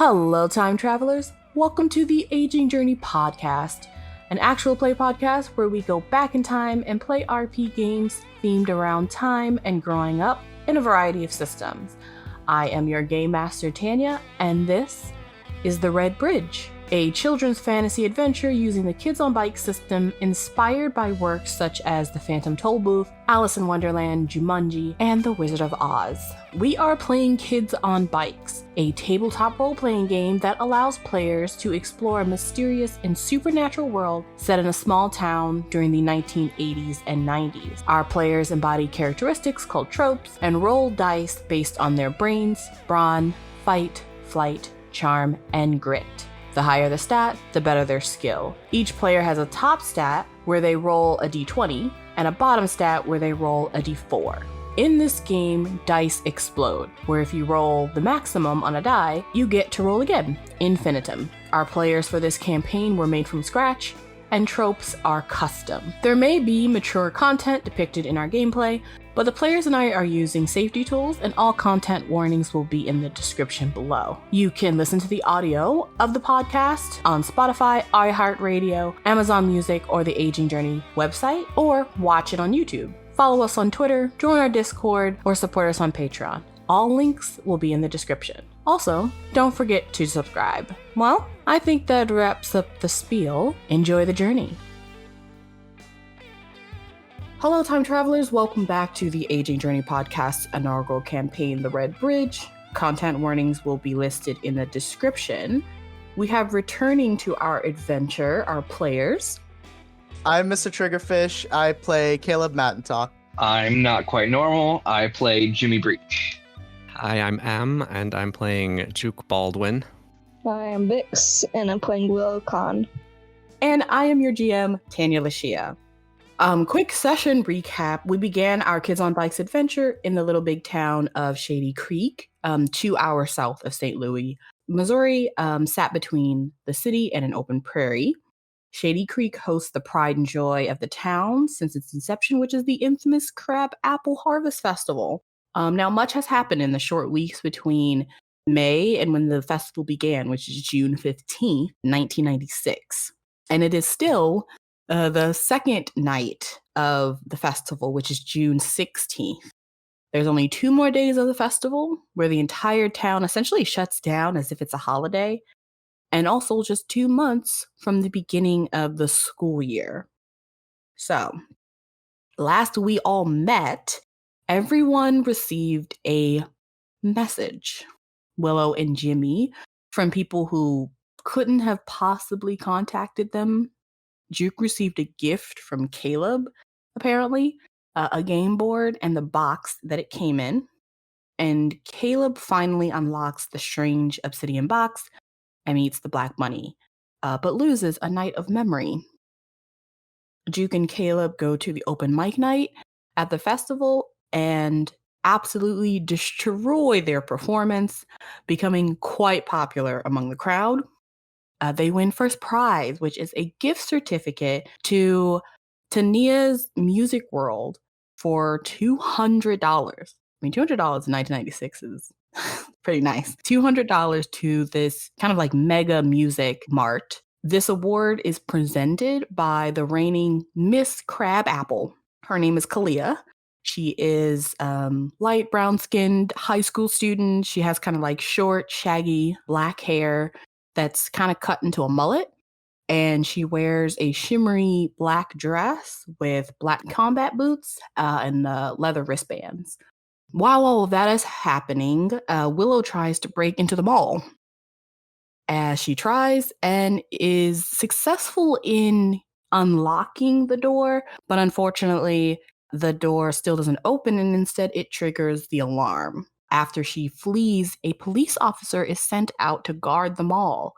Hello, time travelers. Welcome to the Aging Journey podcast, an actual play podcast where we go back in time and play RP games themed around time and growing up in a variety of systems. I am your game master, Tanya, and this is The Red Bridge, a children's fantasy adventure using the Kids on Bikes system inspired by works such as The Phantom Tollbooth, Alice in Wonderland, Jumanji, and The Wizard of Oz. We are playing Kids on Bikes, a tabletop role-playing game that allows players to explore a mysterious and supernatural world set in a small town during the 1980s and 90s. Our players embody characteristics called tropes and roll dice based on their brains, brawn, fight, flight, charm, and grit. The higher the stat, the better their skill. Each player has a top stat where they roll a d20 and a bottom stat where they roll a d4. In this game, dice explode, where if you roll the maximum on a die, you get to roll again, infinitum. Our players for this campaign were made from scratch, and tropes are custom. There may be mature content depicted in our gameplay, but the players and I are using safety tools, and all content warnings will be in the description below. You can listen to the audio of the podcast on Spotify, iHeartRadio, Amazon Music, or the Aging Journey website, or watch it on YouTube. Follow us on Twitter, join our Discord, or support us on Patreon. All links will be in the description. Also, don't forget to subscribe. Well, I think that wraps up the spiel. Enjoy the journey. Hello, time travelers. Welcome back to the Aging Journey podcast's inaugural campaign, The Red Bridge. Content warnings will be listed in the description. We have returning to our adventure, our players. I'm Mr. Triggerfish. I play Caleb Mattentalk. I'm NotQuietNormal. I play Jimmy Breach. Hi, I'm Am, and I'm playing Juke Baldwin. Hi, I'm Vix, and I'm playing Willow Khan. And I am your GM, TanyaLashea. Quick session recap. We began our Kids on Bikes adventure in the little big town of Shady Creek, 2 hours south of St. Louis, Missouri, sat between the city and an open prairie. Shady Creek hosts the pride and joy of the town since its inception, which is the infamous Crab Apple Harvest Festival. Now, much has happened in the short weeks between May and when the festival began, which is June 15th, 1996. And it is still the second night of the festival, which is June 16th. There's only 2 more days of the festival where the entire town essentially shuts down as if it's a holiday, and also just 2 months from the beginning of the school year. So, last we all met, everyone received a message, Willow and Jimmy, from people who couldn't have possibly contacted them. Juke received a gift from Caleb, apparently, a game board and the box that it came in. And Caleb finally unlocks the strange obsidian box and meets the black money, but loses a night of memory. Juke and Caleb go to the open mic night at the festival and absolutely destroy their performance, becoming quite popular among the crowd. They win first prize, which is a gift certificate to Tanya's Music World for $200. I mean, $200 in 1996 is pretty nice. $200 to this kind of like mega music mart. This award is presented by the reigning Miss Crab Apple. Her name is Kalia. She is light brown-skinned high school student. She has kind of like short, shaggy black hair that's kind of cut into a mullet. And she wears a shimmery black dress with black combat boots and leather wristbands. While all of that is happening, Willow tries to break into the mall. As she tries and is successful in unlocking the door, but unfortunately, the door still doesn't open, and instead it triggers the alarm. After she flees, a police officer is sent out to guard the mall,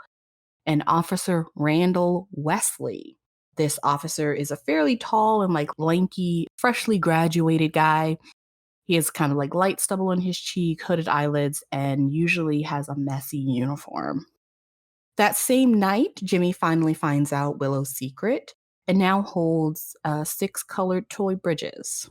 an Officer Randall Wesley. This officer is a fairly tall and like lanky, freshly graduated guy. He has kind of like light stubble on his cheek, hooded eyelids, and usually has a messy uniform. That same night, Jimmy finally finds out Willow's secret and now holds 6 colored toy bridges.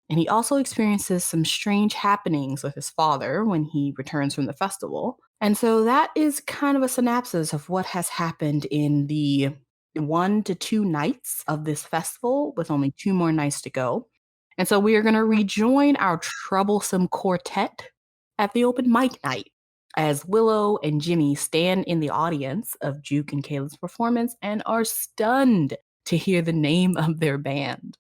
And he also experiences some strange happenings with his father when he returns from the festival. And so that is kind of a synopsis of what has happened in the 1 to 2 nights of this festival, with only 2 more nights to go. And so we are going to rejoin our troublesome quartet at the open mic night as Willow and Jimmy stand in the audience of Juke and Caleb's performance and are stunned to hear the name of their band,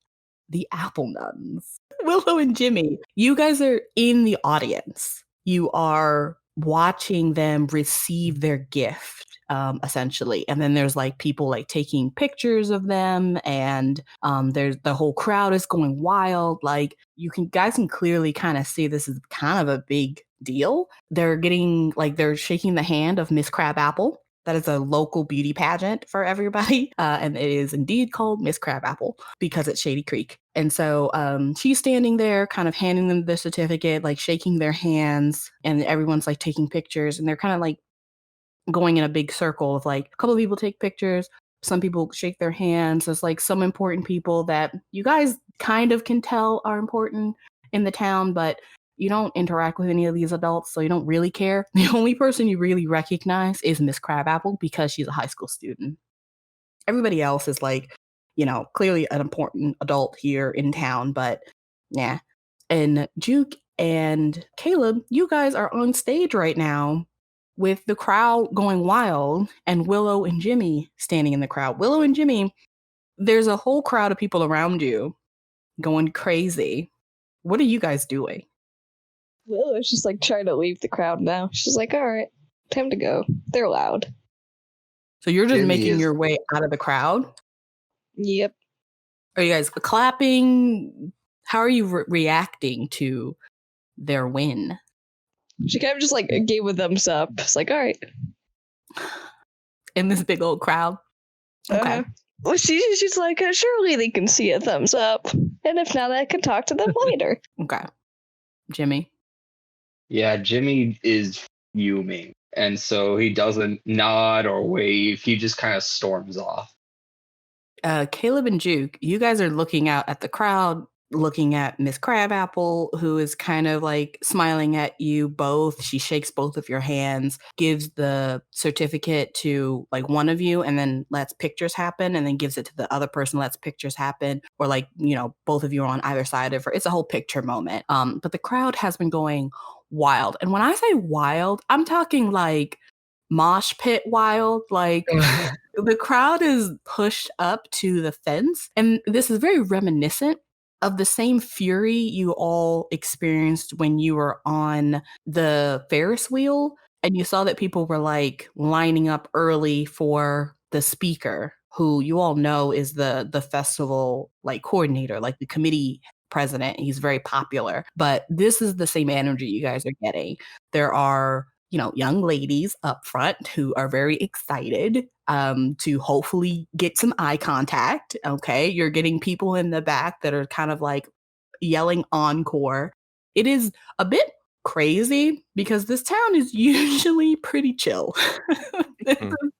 the Apple Nuns. Willow and Jimmy, you guys are in the audience. You are watching them receive their gift, essentially. And then there's like people like taking pictures of them, and there's the whole crowd is going wild. Like guys can clearly kind of see this is kind of a big deal. They're shaking the hand of Miss Crabapple. That is a local beauty pageant for everybody. And it is indeed called Miss Crabapple because it's Shady Creek. And so she's standing there kind of handing them the certificate, like shaking their hands, and everyone's like taking pictures, and they're kind of like going in a big circle of like a couple of people take pictures. Some people shake their hands. There's like some important people that you guys kind of can tell are important in the town, but you don't interact with any of these adults, so you don't really care. The only person you really recognize is Miss Crabapple because she's a high school student. Everybody else is like, clearly an important adult here in town, but yeah. And Juke and Caleb, you guys are on stage right now with the crowd going wild and Willow and Jimmy standing in the crowd. Willow and Jimmy, there's a whole crowd of people around you going crazy. What are you guys doing? Willow is just like trying to leave the crowd now. She's like, all right, time to go. They're loud. So you're just making your way out of the crowd? Yep. Are you guys clapping? How are you reacting to their win? She kind of just like gave a thumbs up. It's like, all right. In this big old crowd? Okay. Well, she's like, surely they can see a thumbs up. And if not, I can talk to them later. Okay. Jimmy? Yeah, Jimmy is fuming. And so he doesn't nod or wave. He just kind of storms off. Caleb and Juke, you guys are looking out at the crowd, looking at Miss Crabapple, who is kind of like smiling at you both. She shakes both of your hands, gives the certificate to like one of you, and then lets pictures happen, and then gives it to the other person, lets pictures happen, or like, both of you are on either side of her. It's a whole picture moment. But the crowd has been going wild. And when I say wild, I'm talking like mosh pit wild. Like the crowd is pushed up to the fence. And this is very reminiscent of the same fury you all experienced when you were on the Ferris wheel and you saw that people were like lining up early for the speaker, who you all know is the festival like coordinator, like the committee president. He's very popular. But this is the same energy you guys are getting. There are, young ladies up front who are very excited to hopefully get some eye contact. Okay. You're getting people in the back that are kind of like yelling encore. It is a bit crazy because this town is usually pretty chill.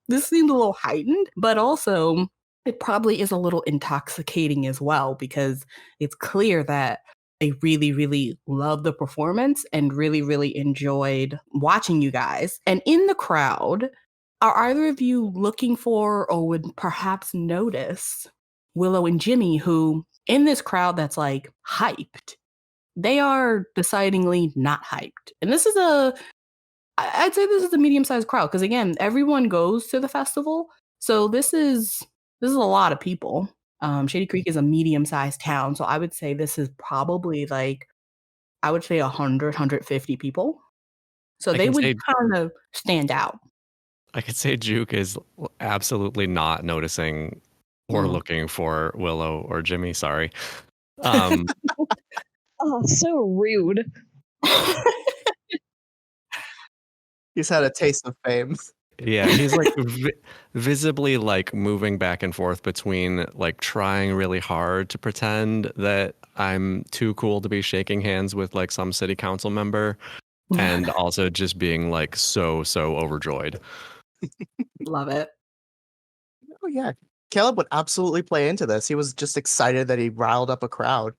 This seemed a little heightened, but also it probably is a little intoxicating as well because it's clear that they really, really loved the performance and really, really enjoyed watching you guys. And in the crowd, are either of you looking for or would perhaps notice Willow and Jimmy, who in this crowd that's like hyped, they are decidingly not hyped. And this is I'd say this is a medium-sized crowd because again, everyone goes to the festival. So this is a lot of people. Shady Creek is a medium-sized town. So I would say this is probably like, I would say 100, 150 people. So they would kind of stand out. I could say Juke is absolutely not noticing or looking for Willow or Jimmy. Sorry. Oh, so rude. He's had a taste of fame. Yeah, he's like visibly like moving back and forth between like trying really hard to pretend that I'm too cool to be shaking hands with like some city council member and also just being like so overjoyed. Love it. Oh yeah. Caleb would absolutely play into this. He was just excited that he riled up a crowd,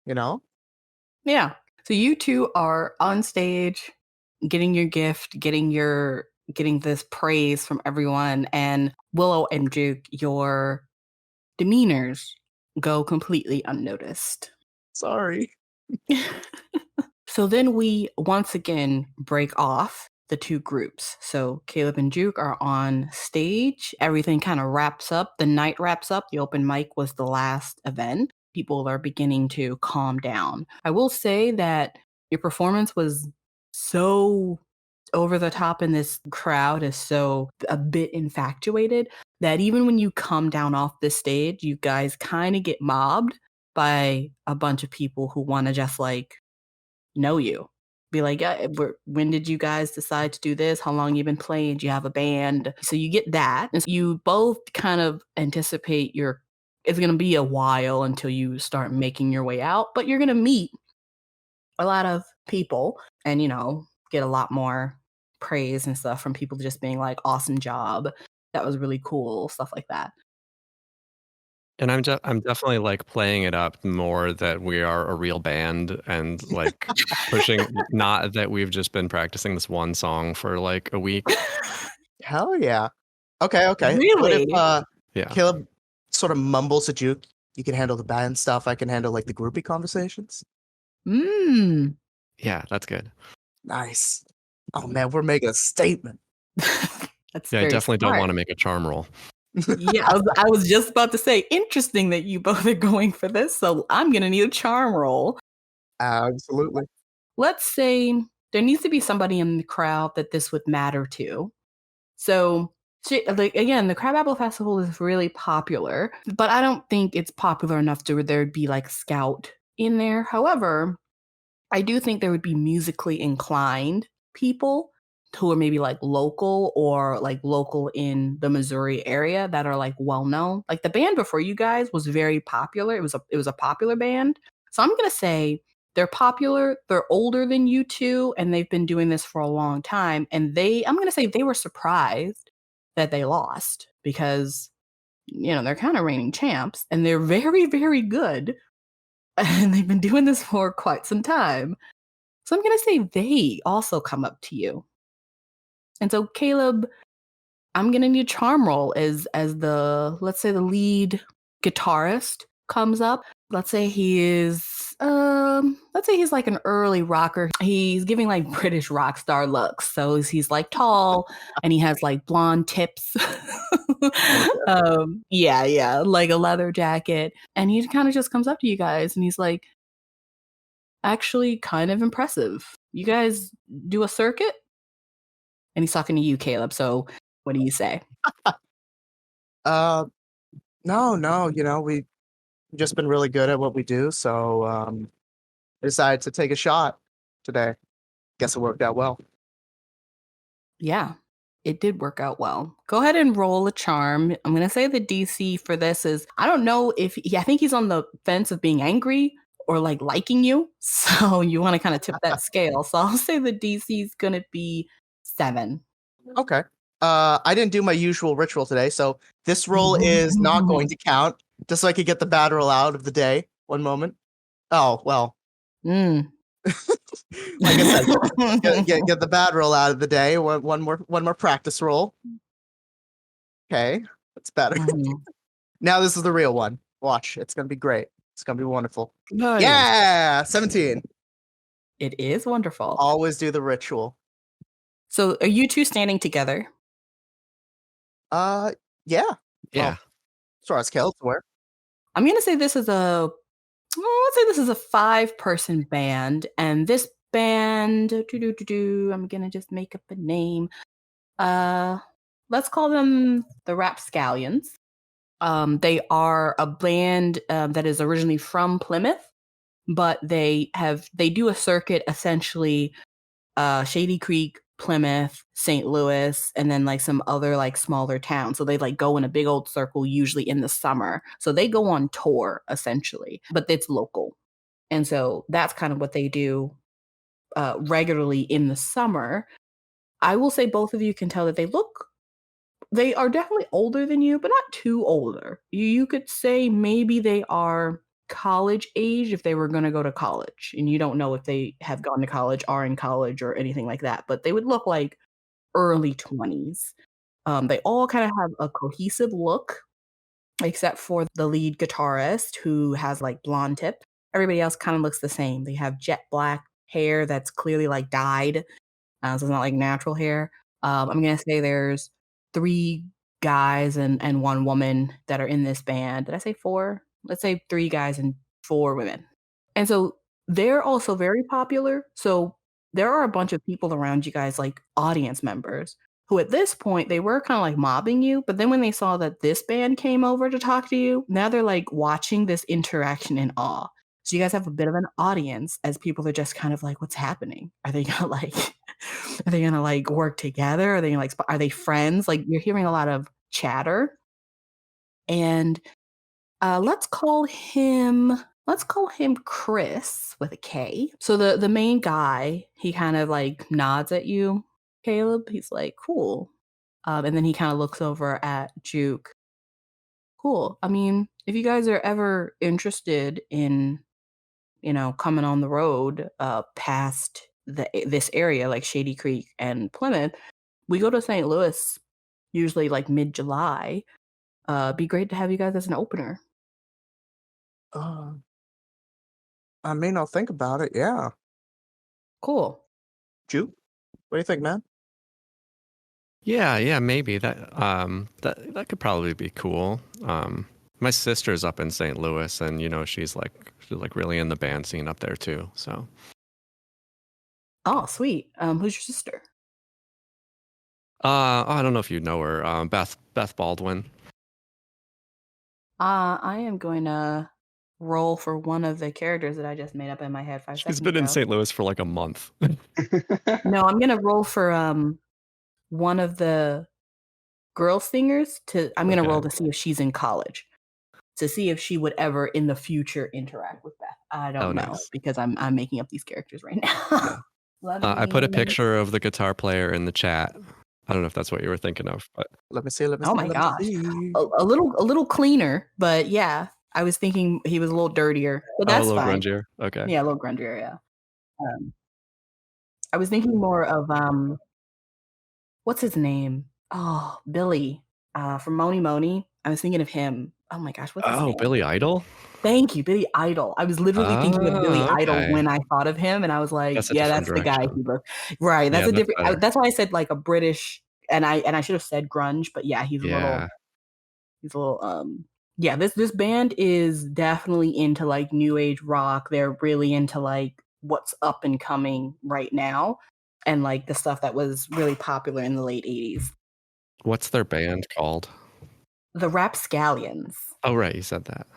Yeah. So you two are on stage getting your gift, getting this praise from everyone, and Willow and Juke, your demeanors go completely unnoticed. Sorry. So then we once again break off the two groups. So Caleb and Juke are on stage. Everything kind of wraps up. The night wraps up. The open mic was the last event. People are beginning to calm down. I will say that your performance was so over the top, and this crowd is so a bit infatuated that even when you come down off the stage, you guys kind of get mobbed by a bunch of people who want to just like know you. Be like, yeah, when did you guys decide to do this? How long you been playing? Do you have a band? So you get that. And so you both kind of anticipate it's going to be a while until you start making your way out, but you're going to meet a lot of people and, get a lot more praise and stuff from people just being like, awesome job. That was really cool. Stuff like that. And I'm definitely like playing it up more that we are a real band and like pushing, not that we've just been practicing this one song for like a week. Hell yeah. Okay. Really? What if Yeah. Caleb sort of mumbles to Juke, you can handle the band stuff, I can handle like the groupie conversations? Yeah, that's good. Nice. Oh man, we're making a statement. That's Yeah, I very definitely don't smart. want to make a charm roll. Yeah, I was just about to say, interesting that you both are going for this, so I'm going to need a charm roll. Absolutely. Let's say there needs to be somebody in the crowd that this would matter to. So, like, again, the Crabapple Festival is really popular, but I don't think it's popular enough to where there'd be like Scout in there. However, I do think there would be musically inclined people who are maybe like local or like local in the Missouri area that are like well known. Like the band before you guys was very popular. It was a popular band. So I'm gonna say they're popular. They're older than you two, and they've been doing this for a long time. And I'm gonna say they were surprised that they lost because they're kind of reigning champs and they're very, very good. And they've been doing this for quite some time. So I'm going to say they also come up to you. And so Caleb, I'm going to need a charm roll as let's say the lead guitarist comes up. Let's say he's like an early rocker. He's giving like British rock star looks. So he's like tall and he has like blonde tips. Yeah, like a leather jacket. And he kind of just comes up to you guys and he's like, actually kind of impressive. You guys do a circuit? And he's talking to you, Caleb. So what do you say? No, we've just been really good at what we do, so I decided to take a shot today. Guess it worked out well. Yeah, it did work out well. Go ahead and roll a charm. I'm going to say the DC for this is, I don't know I think he's on the fence of being angry or like liking you. So you want to kind of tip that scale. So I'll say the DC is going to be 7. Okay. I didn't do my usual ritual today, so this roll is not going to count, just so I could get the bad roll out of the day. One moment. Oh, well. Like I said, get the bad roll out of the day. One more practice roll. Okay, that's better. Now this is the real one. Watch, it's gonna be great. It's gonna be wonderful. Nice. Yeah, 17. It is wonderful. Always do the ritual. So are you two standing together? Yeah. Yeah. Well, as far as Caleb's aware. I'm gonna say this is let's say this is a 5-person band, and this band, I'm gonna just make up a name. Let's call them the Rapscallions. They are a band that is originally from Plymouth, but they do a circuit essentially, Shady Creek, Plymouth, St. Louis, and then like some other like smaller towns. So they like go in a big old circle usually in the summer. So they go on tour essentially, but it's local. And so that's kind of what they do regularly in the summer. I will say both of you can tell that they are definitely older than you, but not too older. You could say maybe they are college age if they were going to go to college. And you don't know if they have gone to college, are in college, or anything like that. But they would look like early 20s. They all kind of have a cohesive look, except for the lead guitarist who has like blonde tip. Everybody else kind of looks the same. They have jet black hair that's clearly like dyed. So it's not like natural hair. I'm going to say there's 3 guys and 1 woman that are in this band. Did I say 4? Let's say 3 guys and 4 women. And so they're also very popular. So there are a bunch of people around you guys, like audience members, who at this point, they were kind of like mobbing you. But then when they saw that this band came over to talk to you, now they're like watching this interaction in awe. So you guys have a bit of an audience as people are just kind of like, what's happening? Are they gonna like, are they gonna like work together? Are they like, are they friends? Like you're hearing a lot of chatter. And let's call him Chris with a K. So the main guy, he kind of like nods at you, Caleb. He's like, cool. And then he kind of looks over at Juke. Cool. I mean, if you guys are ever interested in, coming on the road past this area, like Shady Creek and Plymouth, we go to St. Louis usually like mid-July. Be great to have you guys as an opener. I mean, I'll think about it. Yeah. Cool. Juke, what do you think, man? Yeah, maybe that could probably be cool. My sister's up in St. Louis, and she's like really in the band scene up there too. So. Oh, sweet. Who's your sister? I don't know if you know her. Beth Baldwin. I am going to roll for one of the characters that I just made up in my head 5 seconds ago. She's been in St. Louis for like a month. No, I'm going to roll for one of the girl singers. I'm going to roll to see if she's in college, to see if she would ever in the future interact with Beth. I don't know, because I'm making up these characters right now. Yeah. I put a picture of the guitar player in the chat. I don't know if that's what you were thinking of, but let me see. Oh my gosh, a little cleaner, but yeah, I was thinking he was a little dirtier, but that's a little fine. grungier. Okay. Yeah, a little grungier. Yeah. I was thinking more of what's his name? Oh, Billy from Moni Moni. I was thinking of him. Oh my gosh, what's his name? Oh, Billy Idol? Thank you, Billy Idol. I was literally thinking of Billy Idol when I thought of him, and I was like, that's the guy he looked. Right, that's different. That's why I said like a British, and I should have said grunge, but yeah, he's a little. Yeah, this band is definitely into like new age rock. They're really into like what's up and coming right now, and like the stuff that was really popular in the late 80s. What's their band called? The Rapscallions. Oh, right, you said that.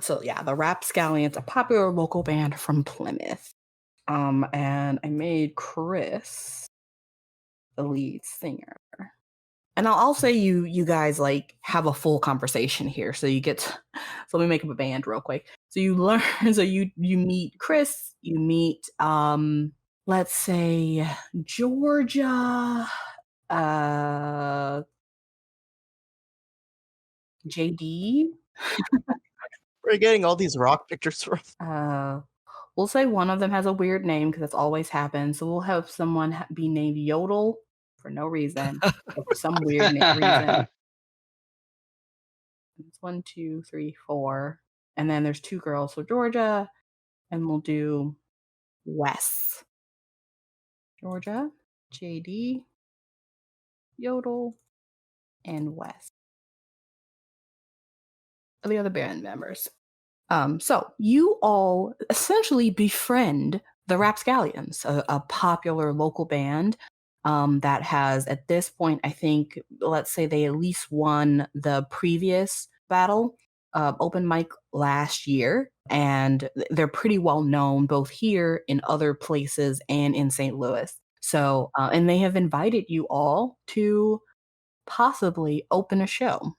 So yeah, the Rapscallions, a popular local band from Plymouth. And I made Chris the lead singer. And I'll say you guys like have a full conversation here. So you get so let me make up a band real quick. So you learn so you meet Chris, you meet let's say Georgia, JD. We're getting all these rock pictures from. We'll say one of them has a weird name because that's always happened. So we'll have someone be named Yodel for no reason, but for some weird reason. It's 1, 2, 3, 4, and then there's 2 girls. So Georgia, and we'll do Wes. Georgia, JD, Yodel, and Wes. The other band members. So you all essentially befriend the Rapscallions, a popular local band that has, at this point, I think, let's say they at least won the previous battle, open mic last year, and they're pretty well known both here in other places and in St. Louis. So, and they have invited you all to possibly open a show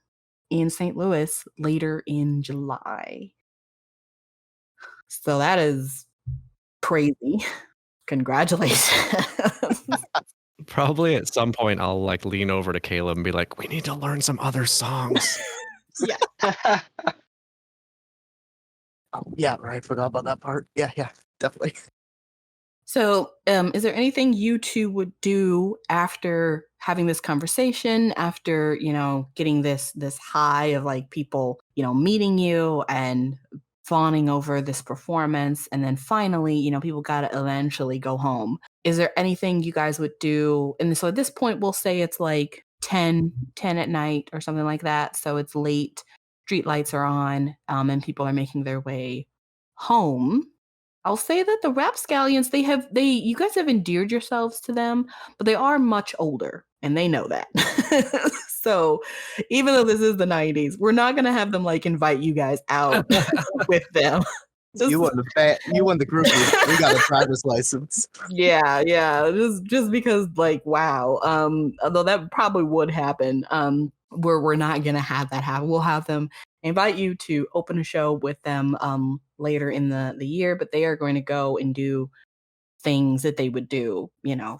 in St. Louis later in July. So that is crazy. Congratulations. Probably at some point I'll like lean over to Caleb and be like, we need to learn some other songs. Yeah. Oh, yeah, right. I forgot about that part. Yeah, definitely. So, is there anything you two would do after having this conversation, after, getting this high of like people, meeting you and fawning over this performance, and then finally, people got to eventually go home. Is there anything you guys would do? And so at this point, we'll say it's like 10 at night or something like that. So it's late, street lights are on, and people are making their way home. I'll say that the rapscallions, you guys have endeared yourselves to them, but they are much older and they know that. So even though this is the 90s, we're not going to have them like invite you guys out with them. You won the groupie. We got a driver's license. Yeah. Just because like, wow. Although that probably would happen. We're not going to have that happen. We'll have them invite you to open a show with them later in the year, but they are going to go and do things that they would do,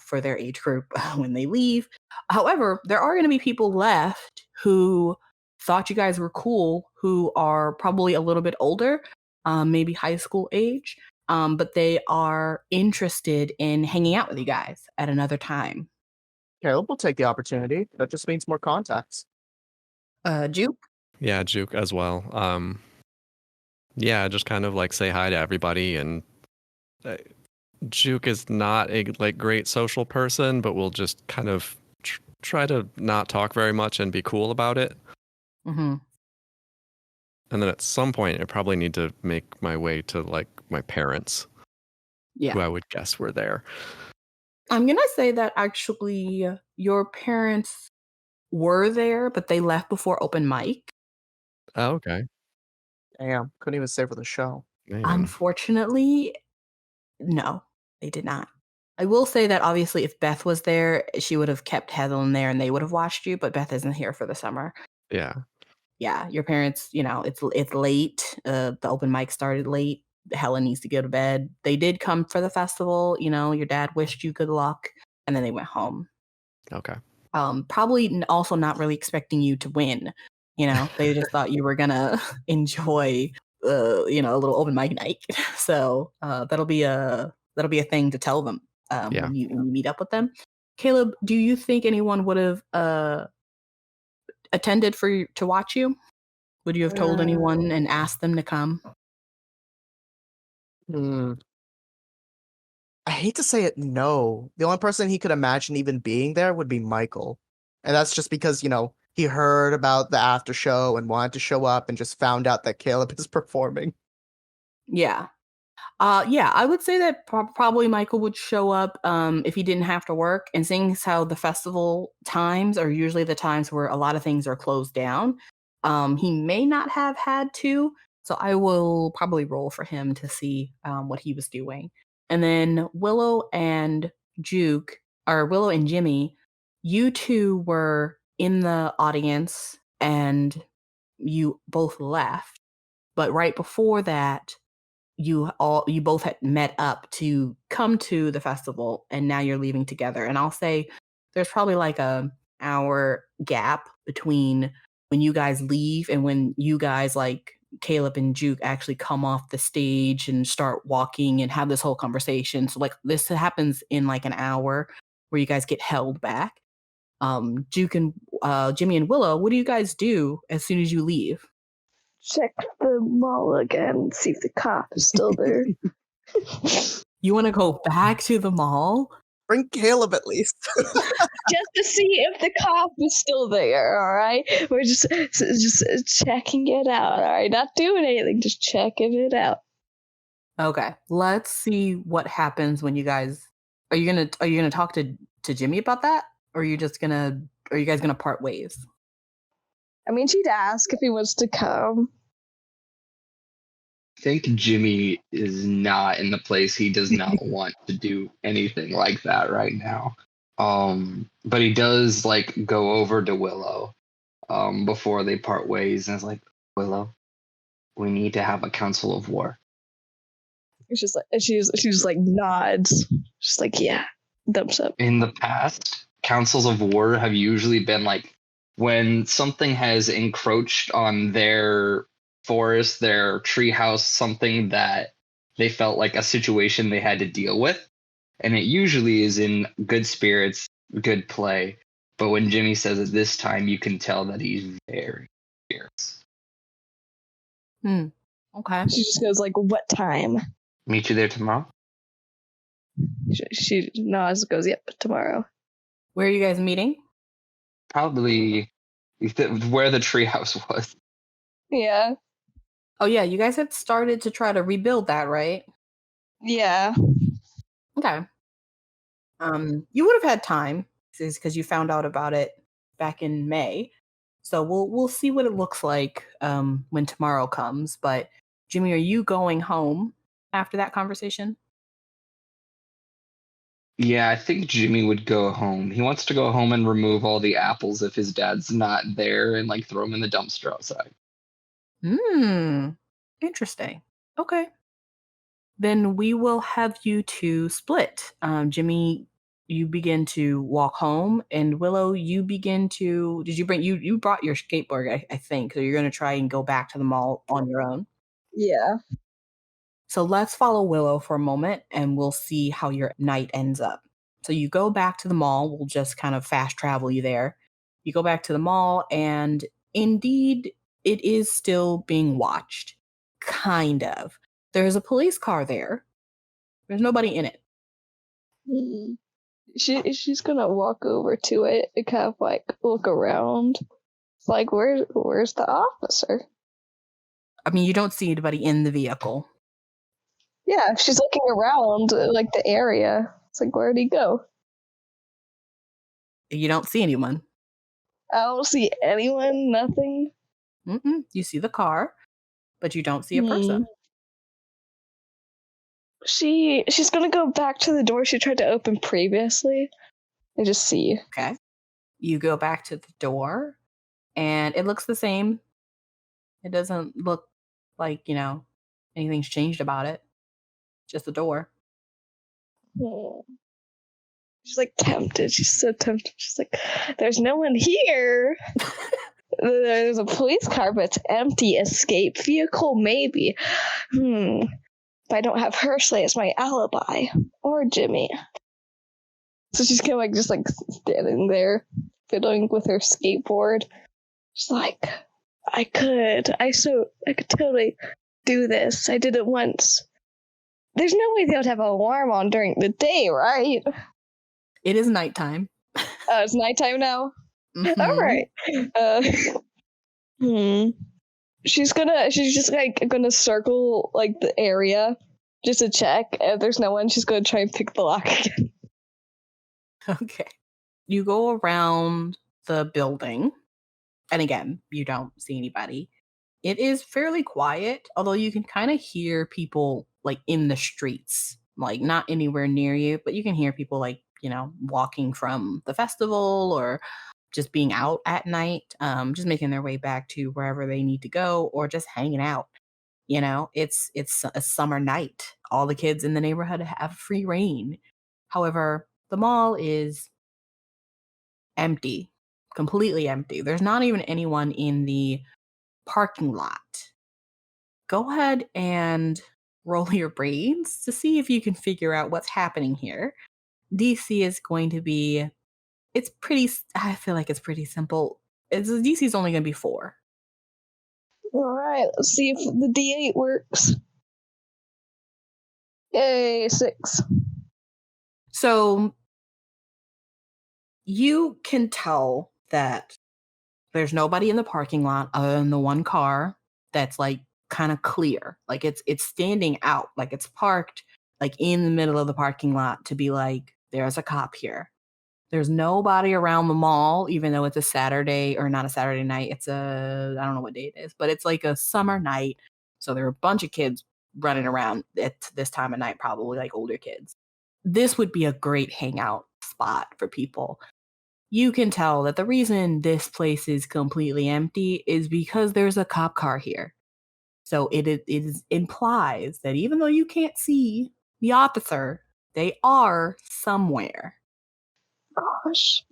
for their age group when they leave. However, there are going to be people left who thought you guys were cool, who are probably a little bit older, maybe high school age, but they are interested in hanging out with you guys at another time. Caleb will take the opportunity. That just means more contacts. Juke? Yeah, Juke as well. Yeah, just kind of like say hi to everybody. And Juke is not a great social person, but we'll just kind of try to not talk very much and be cool about it. Mm-hmm. And then at some point, I probably need to make my way to like my parents, who I would guess were there. I'm gonna say that actually your parents were there, but they left before open mic. Oh, okay. Damn, couldn't even stay for the show. Man. Unfortunately, no, they did not. I will say that obviously if Beth was there, she would have kept Heather in there and they would have watched you, but Beth isn't here for the summer. Yeah. Yeah, your parents, it's late. The open mic started late. Helen needs to go to bed. They did come for the festival. Your dad wished you good luck, and then they went home. Okay. Probably also not really expecting you to win. They just thought you were gonna enjoy, a little open mic night. So that'll be a thing to tell them when you meet up with them. Caleb, do you think anyone would have attended to watch you? Would you have told anyone and asked them to come? I hate to say it, no. The only person he could imagine even being there would be Michael. And that's just because, he heard about the after show and wanted to show up and just found out that Caleb is performing. Yeah. I would say that probably Michael would show up if he didn't have to work. And seeing as how the festival times are usually the times where a lot of things are closed down, he may not have had to. So I will probably roll for him to see what he was doing. And then Willow and Jimmy, you two were in the audience and you both left. But right before that, you both had met up to come to the festival, and now you're leaving together. And I'll say there's probably like a hour gap between when you guys leave and when you guys, like Caleb and Juke, actually come off the stage and start walking and have this whole conversation. So like this happens in like an hour where you guys get held back. Juke and Jimmy and Willow, what do you guys do as soon as you leave? Check the mall again, see if the cop is still there. You want to go back to the mall? Bring Caleb at least. Just to see if the cop is still there, all right? We're just checking it out, all right? Not doing anything, just checking it out. Okay, let's see what happens when you guys... Are you gonna talk to Jimmy about that? Or are you guys gonna part ways? I mean, she'd ask if he wants to come. I think Jimmy is not in the place. He does not want to do anything like that right now. But he does like go over to Willow before they part ways, and it's like, Willow, we need to have a council of war. She's like nods. She's like, yeah, thumbs up. In the past, councils of war have usually been like when something has encroached on their forest, their treehouse, something that they felt like a situation they had to deal with. And it usually is in good spirits, good play. But when Jimmy says it this time, you can tell that he's very fierce. Okay. She just goes like, "What time?" Meet you there tomorrow? She nods, goes, "Yep, tomorrow." Where are you guys meeting? Probably where the treehouse was. Yeah. Oh yeah, you guys had started to try to rebuild that, right? Yeah. Okay. You would have had time because you found out about it back in May. So we'll see what it looks like when tomorrow comes. But Jimmy, are you going home after that conversation? Yeah, I think Jimmy would go home. He wants to go home and remove all the apples if his dad's not there and like throw them in the dumpster outside. Interesting. Okay. Then we will have you two split. Jimmy, you begin to walk home, and Willow, you begin to. Did you bring you brought your skateboard? I think so. You're going to try and go back to the mall on your own. Yeah. So let's follow Willow for a moment, and we'll see how your night ends up. So you go back to the mall. We'll just kind of fast travel you there. You go back to the mall, and indeed, it is still being watched. Kind of. There's a police car there. There's nobody in it. She's gonna walk over to it and kind of like look around. It's like, where's the officer? I mean, you don't see anybody in the vehicle. Yeah, she's looking around like the area. It's like, where'd he go? You don't see anyone. I don't see anyone. Nothing. You see the car, but you don't see a person. She's gonna go back to the door she tried to open previously and just see. Okay. You go back to the door, and it looks the same. It doesn't look like, anything's changed about it. Just the door. She's like tempted. She's so tempted. She's like, there's no one here. There's a police car, but it's empty. Escape vehicle, maybe. If I don't have her, Slay as my alibi. Or Jimmy. So she's kind of just standing there, fiddling with her skateboard. She's like, I could totally do this. I did it once. There's no way they would have an alarm on during the day, right? It is nighttime. Oh, it's nighttime now? Mm-hmm. All right. She's just gonna circle the area just to check. If there's no one, she's gonna try and pick the lock again. Okay. You go around the building, and again, you don't see anybody. It is fairly quiet, although you can kind of hear people in the streets, not anywhere near you, but you can hear people walking from the festival or just being out at night, just making their way back to wherever they need to go or just hanging out. It's a summer night. All the kids in the neighborhood have free reign. However, the mall is empty, completely empty. There's not even anyone in the parking lot. Go ahead and roll your brains to see if you can figure out what's happening here. DC is going to be, I feel like it's pretty simple. DC is only going to be 4. All right, let's see if the D8 works. Yay, 6. So you can tell that there's nobody in the parking lot other than the one car that's kind of clear. It's standing out, it's parked in the middle of the parking lot to be there's a cop here. There's nobody around the mall, even though it's a Saturday, or not a Saturday night. It's I don't know what day it is, but it's a summer night. So there are a bunch of kids running around at this time of night, probably older kids. This would be a great hangout spot for people. You can tell that the reason this place is completely empty is because there's a cop car here. So it implies that even though you can't see the officer, they are somewhere. Gosh.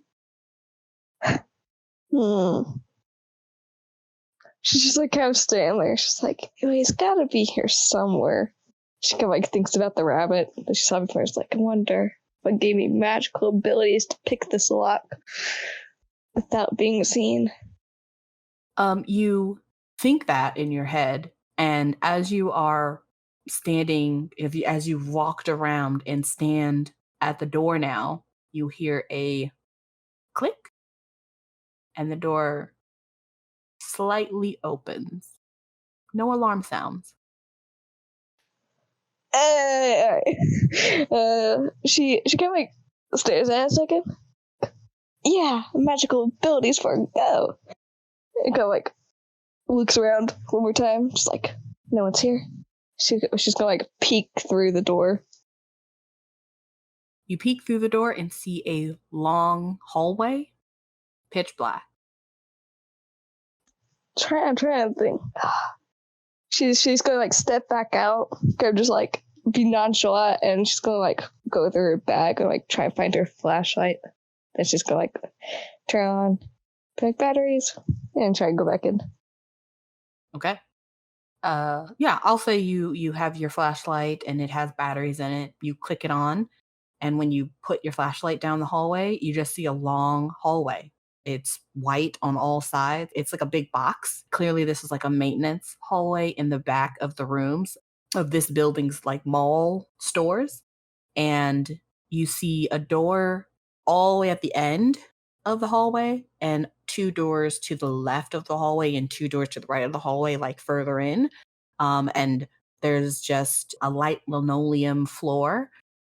She's just like kind of standing there. She's like, he's got to be here somewhere. She kind of like thinks about the rabbit that she saw before. She's like, I wonder what gave me magical abilities to pick this lock without being seen. You think that in your head, and as you are standing, as you've walked around and stand at the door now, you hear a click, and the door slightly opens. No alarm sounds. She kind of like stares at it a second. Yeah, magical abilities for a go. And kind of like looks around one more time, just like no one's here. She's gonna like peek through the door. You peek through the door and see a long hallway, pitch black. I'm trying to think. She's gonna like step back out, go just like be nonchalant, and she's gonna like go through her bag and like try and find her flashlight. Then she's gonna like turn on, pick batteries, and try and go back in. Okay. Yeah, I'll say you have your flashlight and it has batteries in it. You click it on, and when you put your flashlight down the hallway, you just see a long hallway. It's white on all sides. It's like a big box. Clearly, this is like a maintenance hallway in the back of the rooms of this building's like mall stores. And you see a door all the way at the end of the hallway and 2 doors to the left of the hallway and 2 doors to the right of the hallway, like further in. And there's just a light linoleum floor.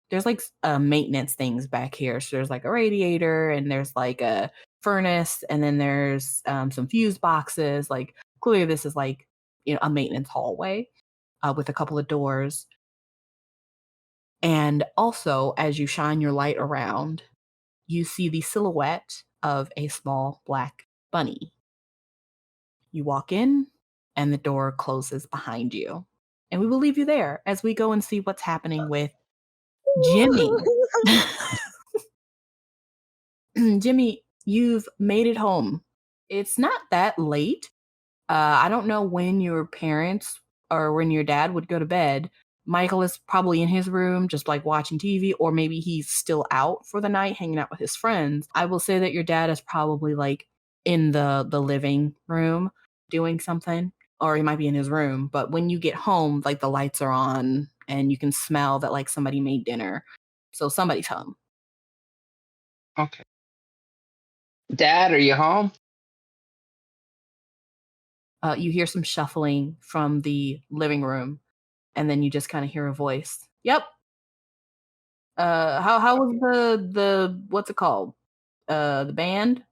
There's like maintenance things back here. So there's like a radiator and there's like a furnace, and then there's some fuse boxes. Like clearly this is like, a maintenance hallway with a couple of doors. And also, as you shine your light around, you see the silhouette of a small black bunny. You walk in, and the door closes behind you. And we will leave you there as we go and see what's happening with Jimmy. Jimmy, you've made it home. It's not that late. I don't know when your parents or when your dad would go to bed. Michael is probably in his room just like watching TV, or maybe he's still out for the night hanging out with his friends. I will say that your dad is probably like in the living room doing something, or he might be in his room. But when you get home, like the lights are on and you can smell that like somebody made dinner. So somebody's home. Okay. Dad, are you home? You hear some shuffling from the living room, and then you just kind of hear a voice. Yep. How was the what's it called? The band?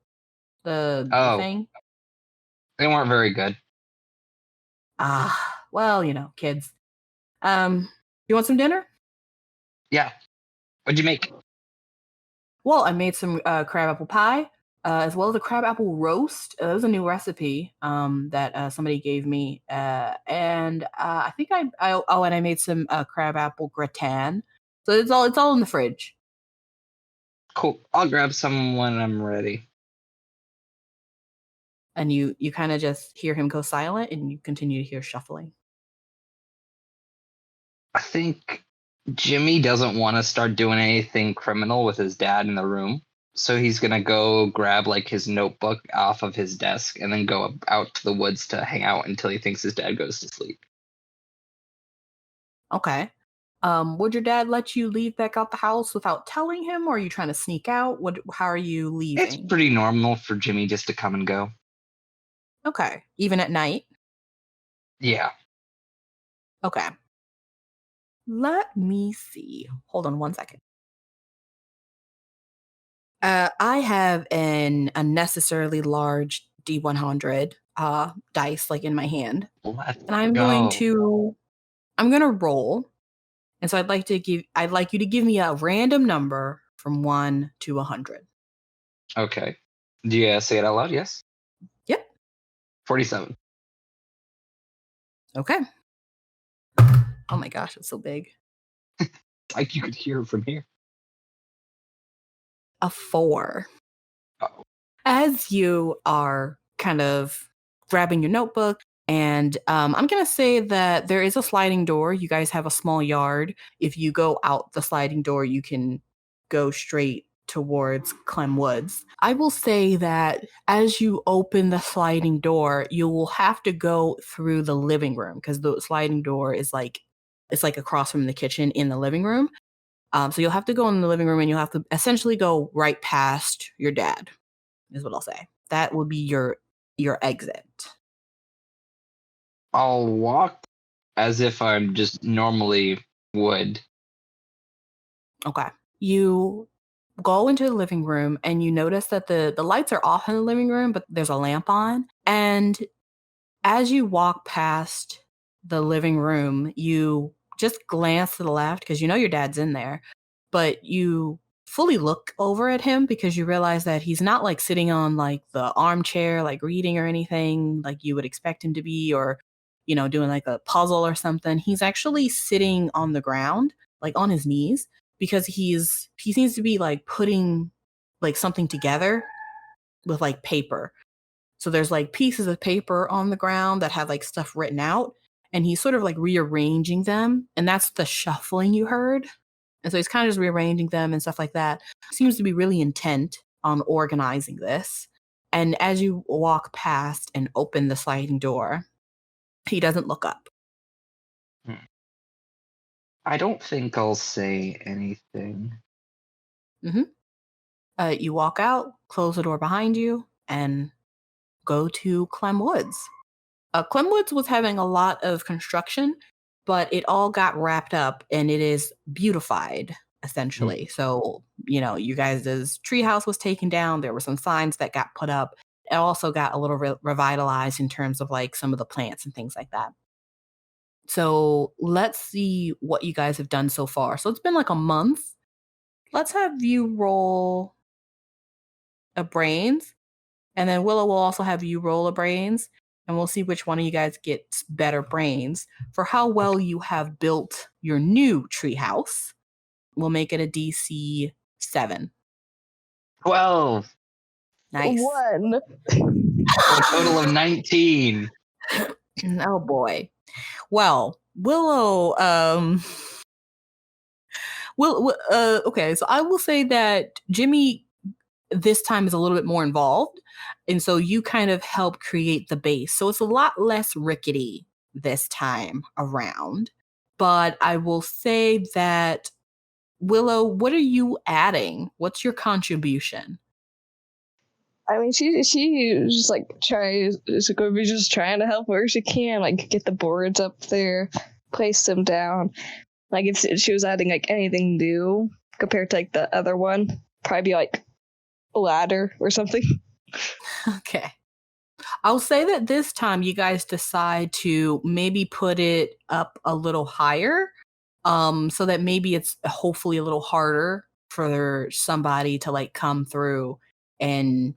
The thing? They weren't very good. Well, kids. You want some dinner? Yeah. What'd you make? Well, I made some crab apple pie, as well as a crab apple roast. That was a new recipe that somebody gave me, and I think and I made some crab apple gratin. So it's all in the fridge. Cool. I'll grab some when I'm ready. And you kind of just hear him go silent, and you continue to hear shuffling. I think Jimmy doesn't want to start doing anything criminal with his dad in the room. So he's going to go grab like his notebook off of his desk and then go out to the woods to hang out until he thinks his dad goes to sleep. Okay. Would your dad let you leave back out the house without telling him, or are you trying to sneak out? How are you leaving? It's pretty normal for Jimmy just to come and go. Okay. Even at night? Yeah. Okay. Let me see. Hold on one second. I have an unnecessarily large D100 dice like in my hand. Let's and I'm going to roll. And so I'd like you to give me a random number from 1 to 100. Okay. Do you say it out loud? Yes? Yep. 47. Okay. Oh my gosh, it's so big. Like you could hear it from here. A 4. Uh-oh. As you are kind of grabbing your notebook. And I'm going to say that there is a sliding door. You guys have a small yard. If you go out the sliding door, you can go straight towards Clem Woods. I will say that as you open the sliding door, you will have to go through the living room because the sliding door is like, it's like across from the kitchen in the living room. So you'll have to go in the living room and you'll have to essentially go right past your dad, is what I'll say. That will be your exit. I'll walk as if I'm just normally would. Okay. You go into the living room and you notice that the lights are off in the living room, but there's a lamp on. And as you walk past the living room, you just glance to the left because you know your dad's in there, but you fully look over at him because you realize that he's not like sitting on like the armchair, like reading or anything like you would expect him to be, or, you know, doing like a puzzle or something. He's actually sitting on the ground, like on his knees, because he seems to be like putting like something together with like paper. So there's like pieces of paper on the ground that have like stuff written out, and he's sort of like rearranging them, and that's the shuffling you heard. And so he's kind of just rearranging them and stuff like that. Seems to be really intent on organizing this. And as you walk past and open the sliding door, he doesn't look up. I don't think I'll say anything. You walk out, close the door behind you, and go to Clem Woods. Clem Woods was having a lot of construction, but it all got wrapped up and it is beautified, essentially. So, you know, you guys' treehouse was taken down. There were some signs that got put up. It also got a little revitalized in terms of like some of the plants and things like that. So let's see what you guys have done so far. So it's been like a month. Let's have you roll a brains. And then Willow will also have you roll a brains, and we'll see which one of you guys gets better brains for how well you have built your new treehouse. We'll make it a DC 7. 12. Nice. 1. A total of 19. Oh boy. Well, Willow, okay, so I will say that Jimmy this time is a little bit more involved. And so you kind of help create the base. So it's a lot less rickety this time around. But I will say that, Willow, what are you adding? What's your contribution? I mean, she just like just trying to help where she can, like get the boards up there, place them down. Like if she was adding like anything new compared to like the other one, probably be like a ladder or something. Okay. I'll say that this time you guys decide to maybe put it up a little higher, so that maybe it's hopefully a little harder for somebody to like come through and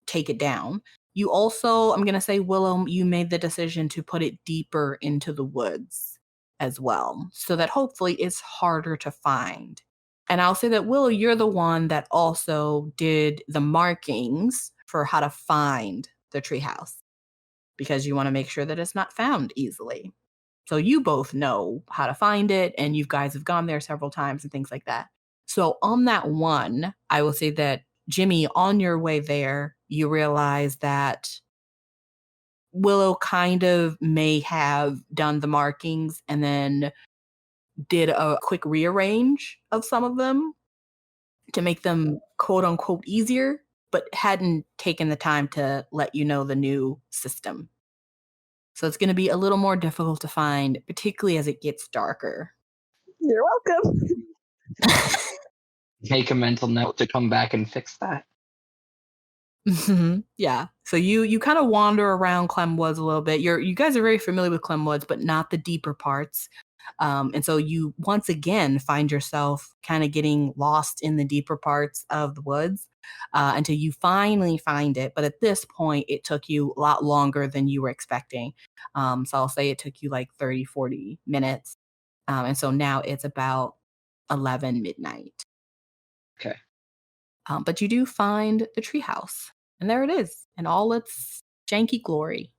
take it down. You also, I'm going to say, Willow, you made the decision to put it deeper into the woods as well, so that hopefully it's harder to find. And I'll say that, Willow, you're the one that also did the markings for how to find the treehouse, because you want to make sure that it's not found easily. So you both know how to find it, and you guys have gone there several times and things like that. So on that one, I will say that, Jimmy, on your way there, you realize that Willow kind of may have done the markings and then did a quick rearrange of some of them to make them quote unquote easier, but hadn't taken the time to let you know the new system. So it's going to be a little more difficult to find, particularly as it gets darker. You're welcome. Make a mental note to come back and fix that. Yeah. So you kind of wander around Clem Woods a little bit. You guys are very familiar with Clem Woods, but not the deeper parts. And so you once again find yourself kind of getting lost in the deeper parts of the woods until you finally find it. But at this point, it took you a lot longer than you were expecting. So I'll say it took you like 30, 40 minutes. And so now it's about 11 midnight. Okay. But you do find the treehouse. And there it is in all its janky glory.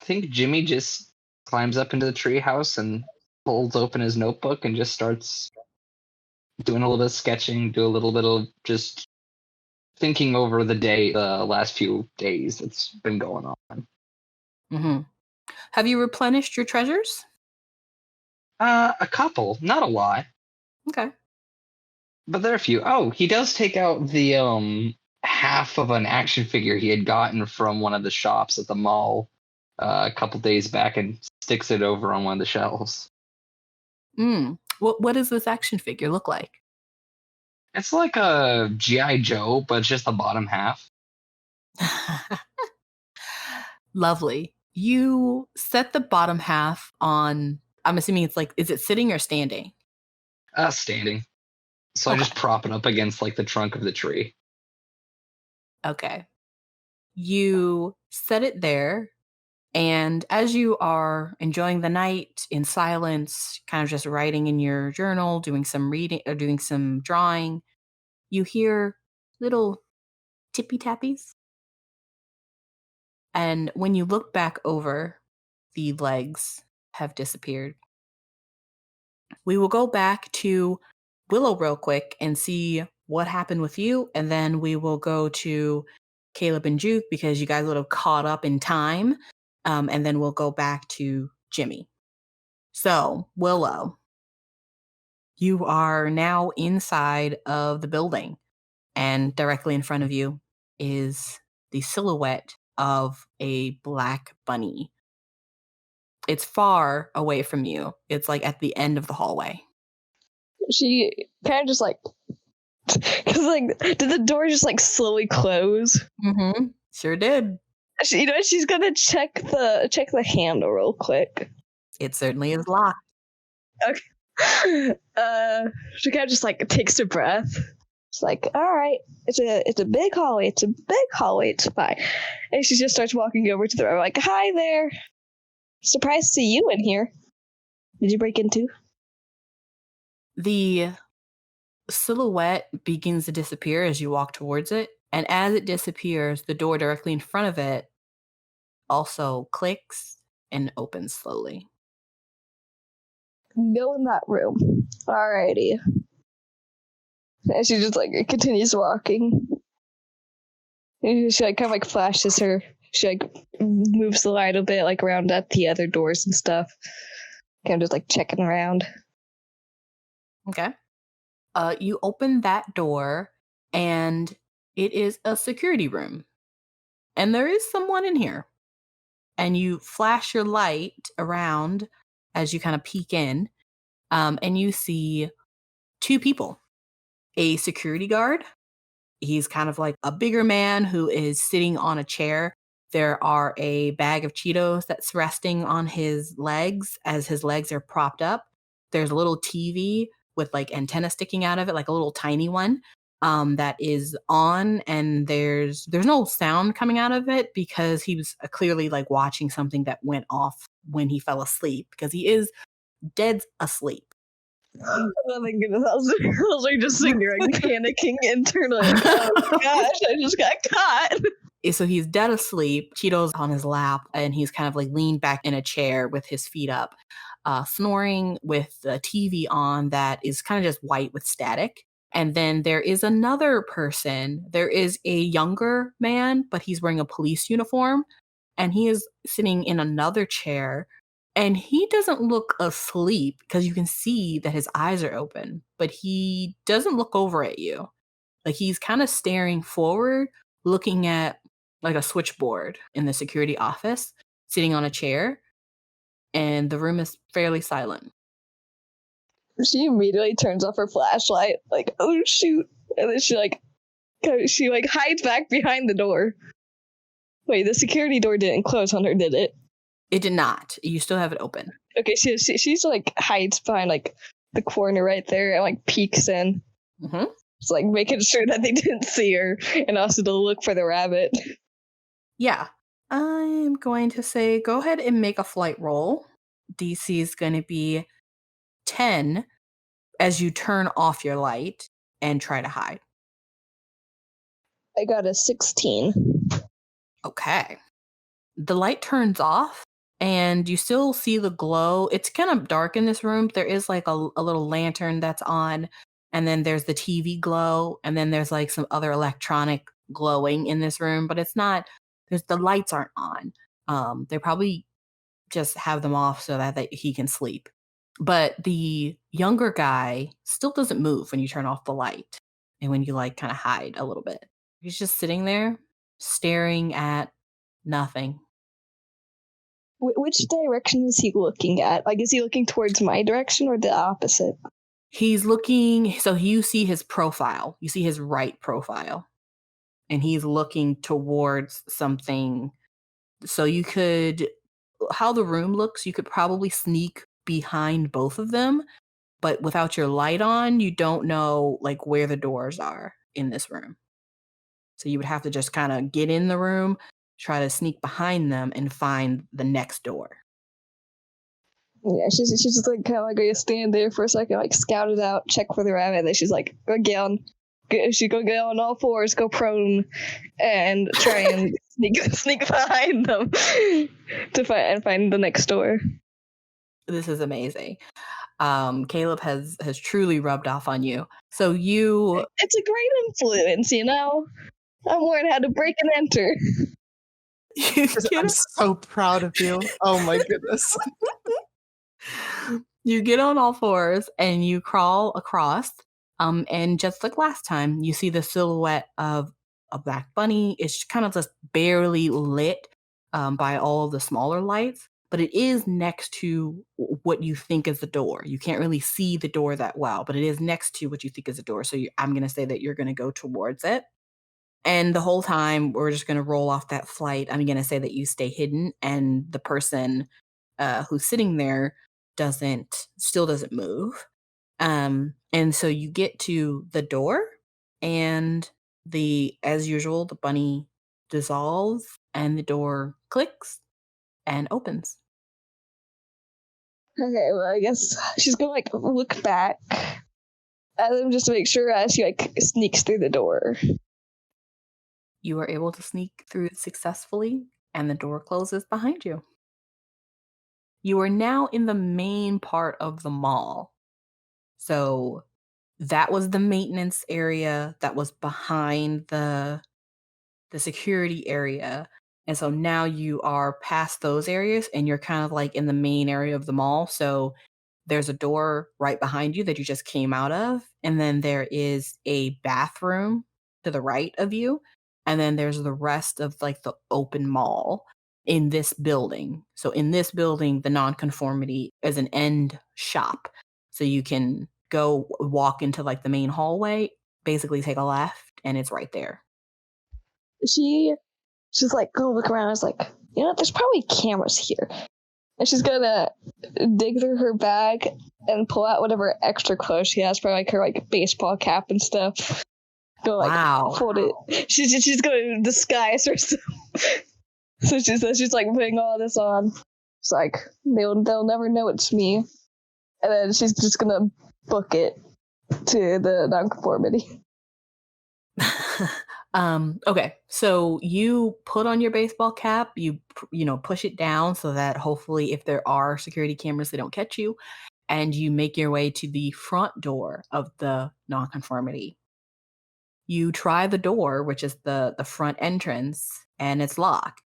think Jimmy just climbs up into the treehouse and pulls open his notebook and just starts doing a little bit of sketching, do a little bit of just thinking over the last few days that's been going on. Mm-hmm. Have you replenished your treasures? A couple, not a lot. Okay. But there are a few. Oh, he does take out the half of an action figure he had gotten from one of the shops at the mall a couple days back and sticks it over on one of the shelves. What does this action figure look like? It's like a G.I. Joe, but it's just the bottom half. Lovely. You set the bottom half on, I'm assuming it's like, is it sitting or standing? Standing. So Okay. I just prop it up against like the trunk of the tree. Okay. You set it there, and as you are enjoying the night in silence, kind of just writing in your journal, doing some reading or doing some drawing, you hear little tippy tappies. And when you look back over, the legs have disappeared. We will go back to Willow real quick and see what happened with you, and then we will go to Caleb and Juke because you guys would have caught up in time, and then we'll go back to Jimmy. So, Willow, you are now inside of the building, and directly in front of you is the silhouette of a black bunny. It's far away from you. It's like at the end of the hallway. She kind of just like, because like, did the door just like slowly close? Mm-hmm. Sure did. She's gonna check the handle real quick. It certainly is locked. Okay. She kind of just like takes a breath. It's like, all right, it's a big hallway. It's a big hallway. It's fine. And she just starts walking over to the door, like, hi there. Surprised to see you in here. Did you break in too? The silhouette begins to disappear as you walk towards it. And as it disappears, the door directly in front of it also clicks and opens slowly. Go in that room. Alrighty. And she just like continues walking. And she like kind of like flashes her. She like moves the light a bit like around at the other doors and stuff. Kind of just like checking around. Okay. You open that door and it is a security room. And there is someone in here. And you flash your light around as you kind of peek in. And you see two people. A security guard. He's kind of like a bigger man who is sitting on a chair. There are a bag of Cheetos that's resting on his legs as his legs are propped up. There's a little TV with like antenna sticking out of it, like a little tiny one that is on, and there's no sound coming out of it because he was clearly like watching something that went off when he fell asleep because he is dead asleep. Oh my goodness, I was like just sitting there like panicking internally. Like, oh my gosh, I just got caught. So he's dead asleep, Cheetos on his lap, and he's kind of like leaned back in a chair with his feet up, snoring with the TV on that is kind of just white with static. And then there is another person. There is a younger man, but he's wearing a police uniform, and he is sitting in another chair. And he doesn't look asleep because you can see that his eyes are open, but he doesn't look over at you. Like he's kind of staring forward, looking at like a switchboard in the security office, sitting on a chair, and the room is fairly silent. She immediately turns off her flashlight, like, oh shoot. And then she hides back behind the door. Wait, the security door didn't close on her, did it? It did not. You still have it open. Okay, she's like hides behind like the corner right there and like peeks in. Mm-hmm. It's like making sure that they didn't see her and also to look for the rabbit. Yeah. I'm going to say go ahead and make a flight roll. DC is going to be 10 as you turn off your light and try to hide. I got a 16. Okay. The light turns off and you still see the glow. It's kind of dark in this room. There is like a little lantern that's on, and then there's the TV glow, and then there's like some other electronic glowing in this room, but it's not, the lights aren't on. They probably just have them off so that he can sleep. But the younger guy still doesn't move when you turn off the light and when you like kind of hide a little bit. He's just sitting there staring at nothing. Which direction is he looking at? Like, is he looking towards my direction or the opposite? He's looking, so you see his profile. You see his right profile. And he's looking towards something. So you could, how the room looks, you could probably sneak behind both of them. But without your light on, you don't know like where the doors are in this room. So you would have to just kind of get in the room, try to sneak behind them, and find the next door. Yeah, she's just like kind of like going to stand there for a second, like scout it out, check for the rabbit. And then she's like, she's gonna get on all fours, go prone, and try and sneak behind them to find the next door. This is amazing. Caleb has truly rubbed off on you. So you... It's a great influence, you know? I'm learning how to break and enter. I'm so proud of you. Oh my goodness. You get on all fours and you crawl across. And just like last time, you see the silhouette of a black bunny. It's kind of just barely lit by all of the smaller lights. But it is next to what you think is the door. You can't really see the door that well, but it is next to what you think is the door. So I'm going to say that you're going to go towards it. And the whole time, we're just going to roll off that flight. I'm going to say that you stay hidden, and the person who's sitting there still doesn't move. And so you get to the door, and as usual, the bunny dissolves, and the door clicks and opens. Okay, well, I guess she's gonna like look back at them just to make sure as she like sneaks through the door. You are able to sneak through it successfully, and the door closes behind you. You are now in the main part of the mall. So that was the maintenance area that was behind the security area. And so now you are past those areas and you're kind of like in the main area of the mall. So there's a door right behind you that you just came out of. And then there is a bathroom to the right of you. And then there's the rest of like the open mall in this building. So in this building, the nonconformity is an end shop. So you can go walk into like the main hallway, basically take a left, and it's right there. She's like, go look around. I was like, you know, there's probably cameras here. And she's gonna dig through her bag and pull out whatever extra clothes she has, probably like her like baseball cap and stuff. Go like fold it. She's gonna disguise herself. So she's like putting all this on. It's like they'll never know it's me. And then she's just gonna book it to the nonconformity. Okay, so you put on your baseball cap, you push it down so that hopefully if there are security cameras, they don't catch you, and you make your way to the front door of the nonconformity. You try the door, which is the front entrance, and it's locked,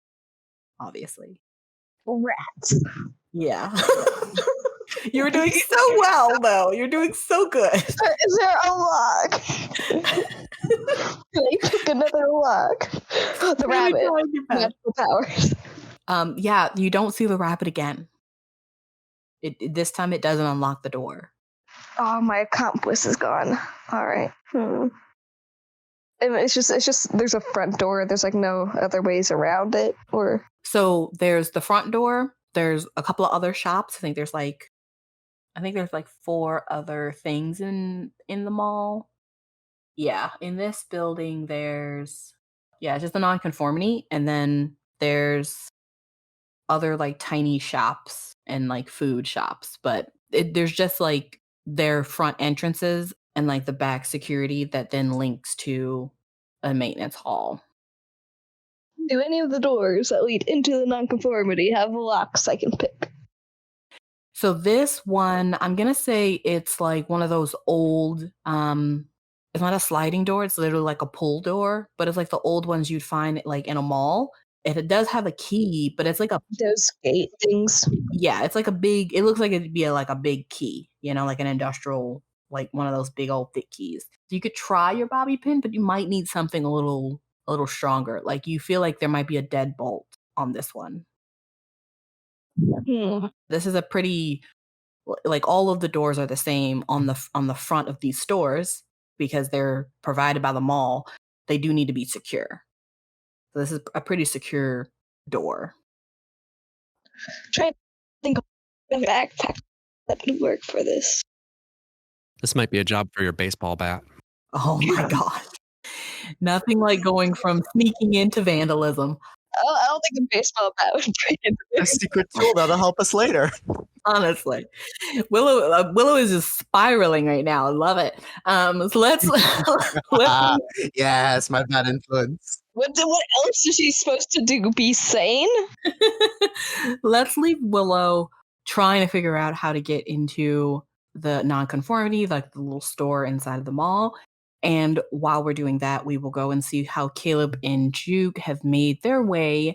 obviously. Rats. Yeah. You were doing so well, though. You're doing so good. Is there a lock? They took another lock. The rabbit. Magical powers. Yeah, you don't see the rabbit again. This time it doesn't unlock the door. Oh, my accomplice is gone. All right. And it's just there's a front door. There's like no other ways around it, or so there's the front door. There's a couple of other shops. I think there's like 4 other things in the mall. Yeah, in this building there's just the nonconformity, and then there's other like tiny shops and like food shops, but there's just like their front entrances and like the back security that then links to a maintenance hall. Do any of the doors that lead into the nonconformity have locks I can pick? So this one, I'm gonna say it's like one of those old, it's not a sliding door, it's literally like a pull door, but it's like the old ones you'd find like in a mall. And it does have a key, but it's like those gate things. Yeah, it's like a big, it looks like it'd be like a big key, like an industrial, like one of those big old thick keys. So you could try your bobby pin, but you might need something a little stronger. Like you feel like there might be a deadbolt on this one. This is a pretty, like all of the doors are the same on the front of these stores because they're provided by the mall. They do need to be secure. So this is a pretty secure door. Try to think of a backpack that would work for this. This might be a job for your baseball bat. Oh my gosh. Nothing like going from sneaking into vandalism. I don't think a baseball bat would break into A this. secret tool that'll help us later. Honestly, Willow is just spiraling right now. I love it. So let's Yes, my bad influence. What else is she supposed to do? Be sane? let's leave Willow trying to figure out how to get into the nonconformity, like the little store inside of the mall. And while we're doing that, we will go and see how Caleb and Juke have made their way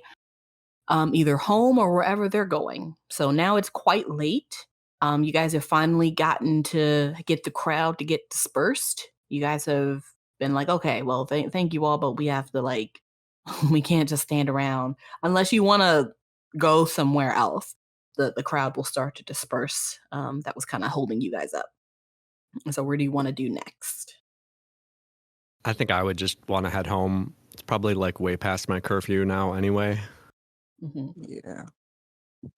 either home or wherever they're going. So now it's quite late. You guys have finally gotten to get the crowd to get dispersed. You guys have been like, okay, well, thank you all, but we have to we can't just stand around unless you want to go somewhere else. The crowd will start to disperse. That was kind of holding you guys up. So where do you want to do next? I think I would just want to head home. It's probably like way past my curfew now anyway. Mm-hmm. Yeah.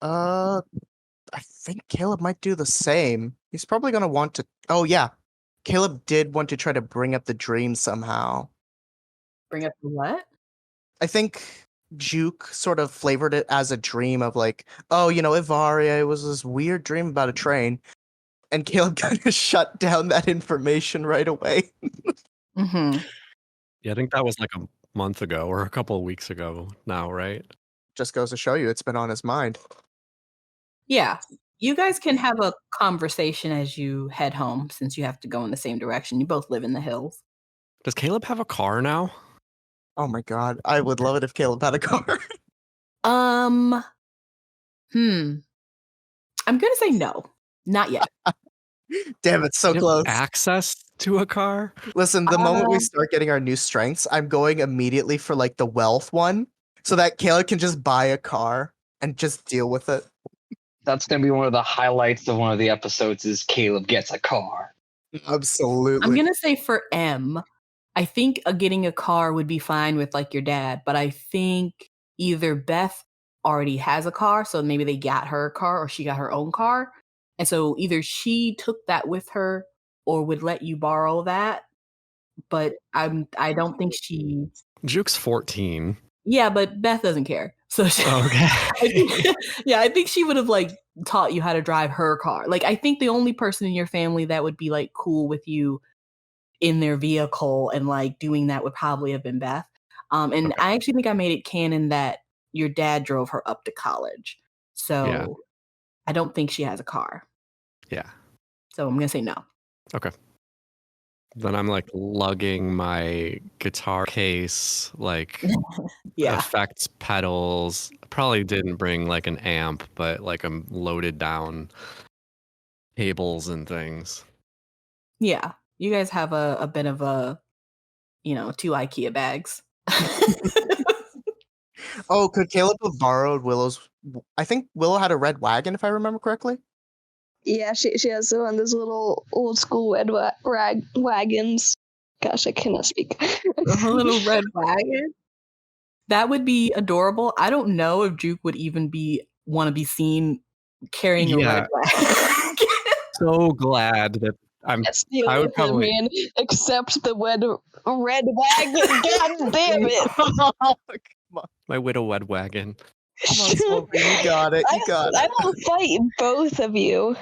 I think Caleb might do the same. He's probably gonna want to. Oh yeah, Caleb did want to try to bring up the dream somehow. Bring up the what? I think Juke sort of flavored it as a dream of like, oh, Ivaria, it was this weird dream about a train. And Caleb kind of shut down that information right away. Mm-hmm. Yeah, I think that was like a month ago or a couple of weeks ago now, right? Just goes to show you it's been on his mind. Yeah. You guys can have a conversation as you head home since you have to go in the same direction. You both live in the hills. Does Caleb have a car now? Oh my god, I would love it if Caleb had a car. I'm gonna say no. Not yet. Damn, it's so Do you close. have access to a car? Listen, the moment we start getting our new strengths, I'm going immediately for like the wealth one so that Caleb can just buy a car and just deal with it. That's going to be one of the highlights of one of the episodes is Caleb gets a car. Absolutely. I'm gonna say for M, I think getting a car would be fine with like your dad, but I think either Beth already has a car, so maybe they got her a car or she got her own car. And so either she took that with her or would let you borrow that. But I don't think she. Juke's 14. Yeah, but Beth doesn't care. So Okay. I think she would have like taught you how to drive her car. Like I think the only person in your family that would be like cool with you in their vehicle and like doing that would probably have been Beth. And Okay. I actually think I made it canon that your dad drove her up to college. So Yeah. I don't think she has a car. Yeah. So I'm gonna say no. Okay. Then I'm like lugging my guitar case, like Yeah. effects pedals. Probably didn't bring like an amp, but like I'm loaded down cables and things. Yeah. You guys have a bit of a, 2 IKEA bags. Oh, could Caleb have borrowed Willow's? I think Willow had a red wagon, if I remember correctly. Yeah, she has one of those little old school red wagons. Gosh, I cannot speak. A little red wagon. That would be adorable. I don't know if Juke would even want to be seen carrying a red wagon. So glad that That's the I only would probably man except the red wagon. God damn it! my widow wed wagon. Come on, Sophie, you got it. You got I it. will fight both of you.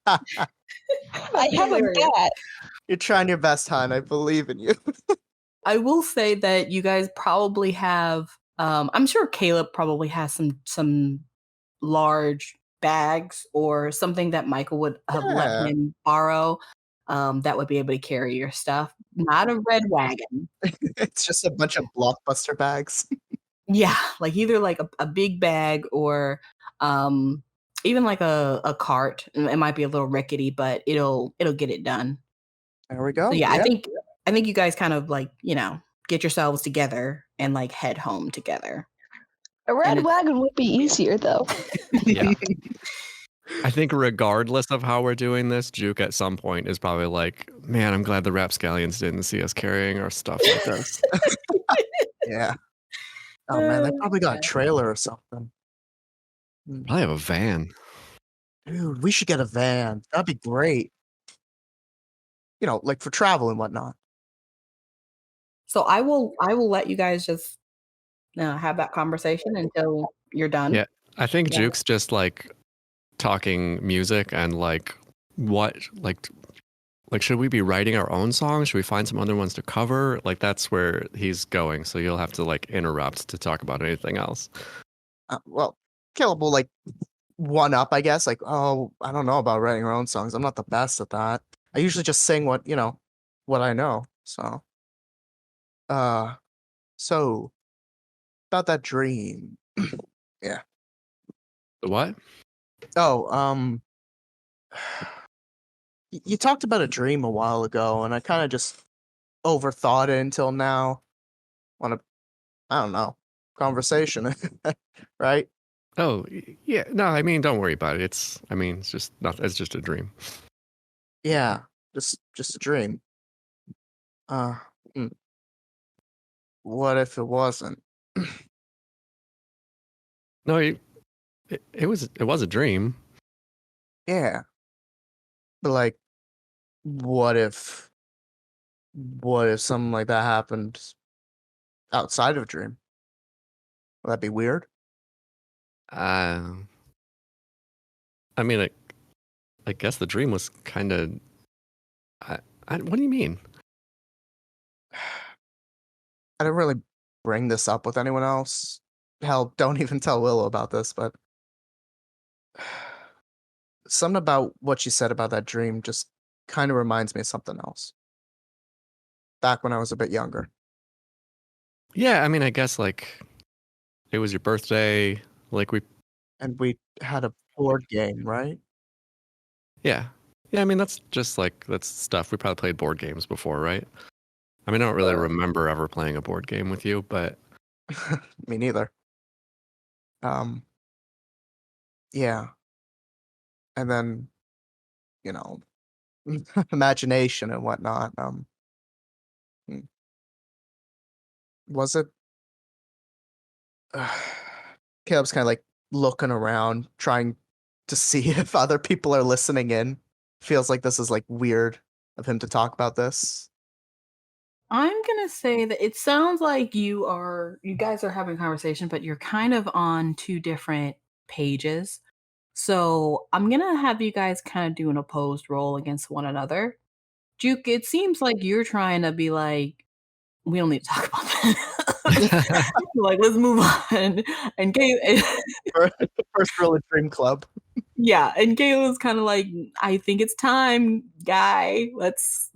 I have a bat. You're trying your best, hon. I believe in you. I will say that you guys probably have I'm sure Caleb probably has some large bags or something that Michael would have let him borrow that would be able to carry your stuff. Not a red wagon. It's just a bunch of Blockbuster bags. Yeah, like either like a big bag or even like a cart. It might be a little rickety, but it'll get it done. There we go. So yeah, I think you guys kind of like, get yourselves together and like head home together. A red wagon would be easier though. Yeah. I think regardless of how we're doing this, Juke at some point is probably like, man, I'm glad the rapscallions didn't see us carrying our stuff like this. Yeah. Oh man, they probably got a trailer or something. Probably have a van. Dude, we should get a van. That'd be great. Like for travel and whatnot. So I will let you guys just have that conversation until you're done. Yeah, I think Juke's just like talking music and like what like should we be writing our own songs? Should we find some other ones to cover? Like that's where he's going. So you'll have to like interrupt to talk about anything else. Well, Caleb will like one up, I guess. Like, oh, I don't know about writing our own songs. I'm not the best at that. I usually just sing what I know. So, about that dream. Yeah. The what? Oh, you talked about a dream a while ago, and I kind of just overthought it until now. I don't know, conversation, right? Oh, yeah. No, I mean, don't worry about it. It's just nothing. It's just a dream. Yeah, just a dream. What if it wasn't? No, it was a dream. Yeah, but like, what if something like that happened outside of a dream? Would that be weird? I mean, I guess the dream was kind of. What do you mean? I didn't really bring this up with anyone else. Hell, don't even tell Willow about this, but something about what you said about that dream just kind of reminds me of something else. Back when I was a bit younger. Yeah, I mean, I guess like it was your birthday, like we we had a board game, right? Yeah. Yeah, I mean, that's stuff. We probably played board games before, right? I mean, I don't really remember ever playing a board game with you, but me neither. Yeah. And then, imagination and whatnot. Was it? Caleb's kind of like looking around, trying to see if other people are listening in. Feels like this is like weird of him to talk about this. I'm gonna say that it sounds like you guys are having a conversation, but you're kind of on two different pages. So I'm gonna have you guys kind of do an opposed roll against one another. Juke, it seems like you're trying to be like, we don't need to talk about that. Like, let's move on. And First rule of Dream Club. Yeah, and Kayla's kind of like, I think it's time, guy. Let's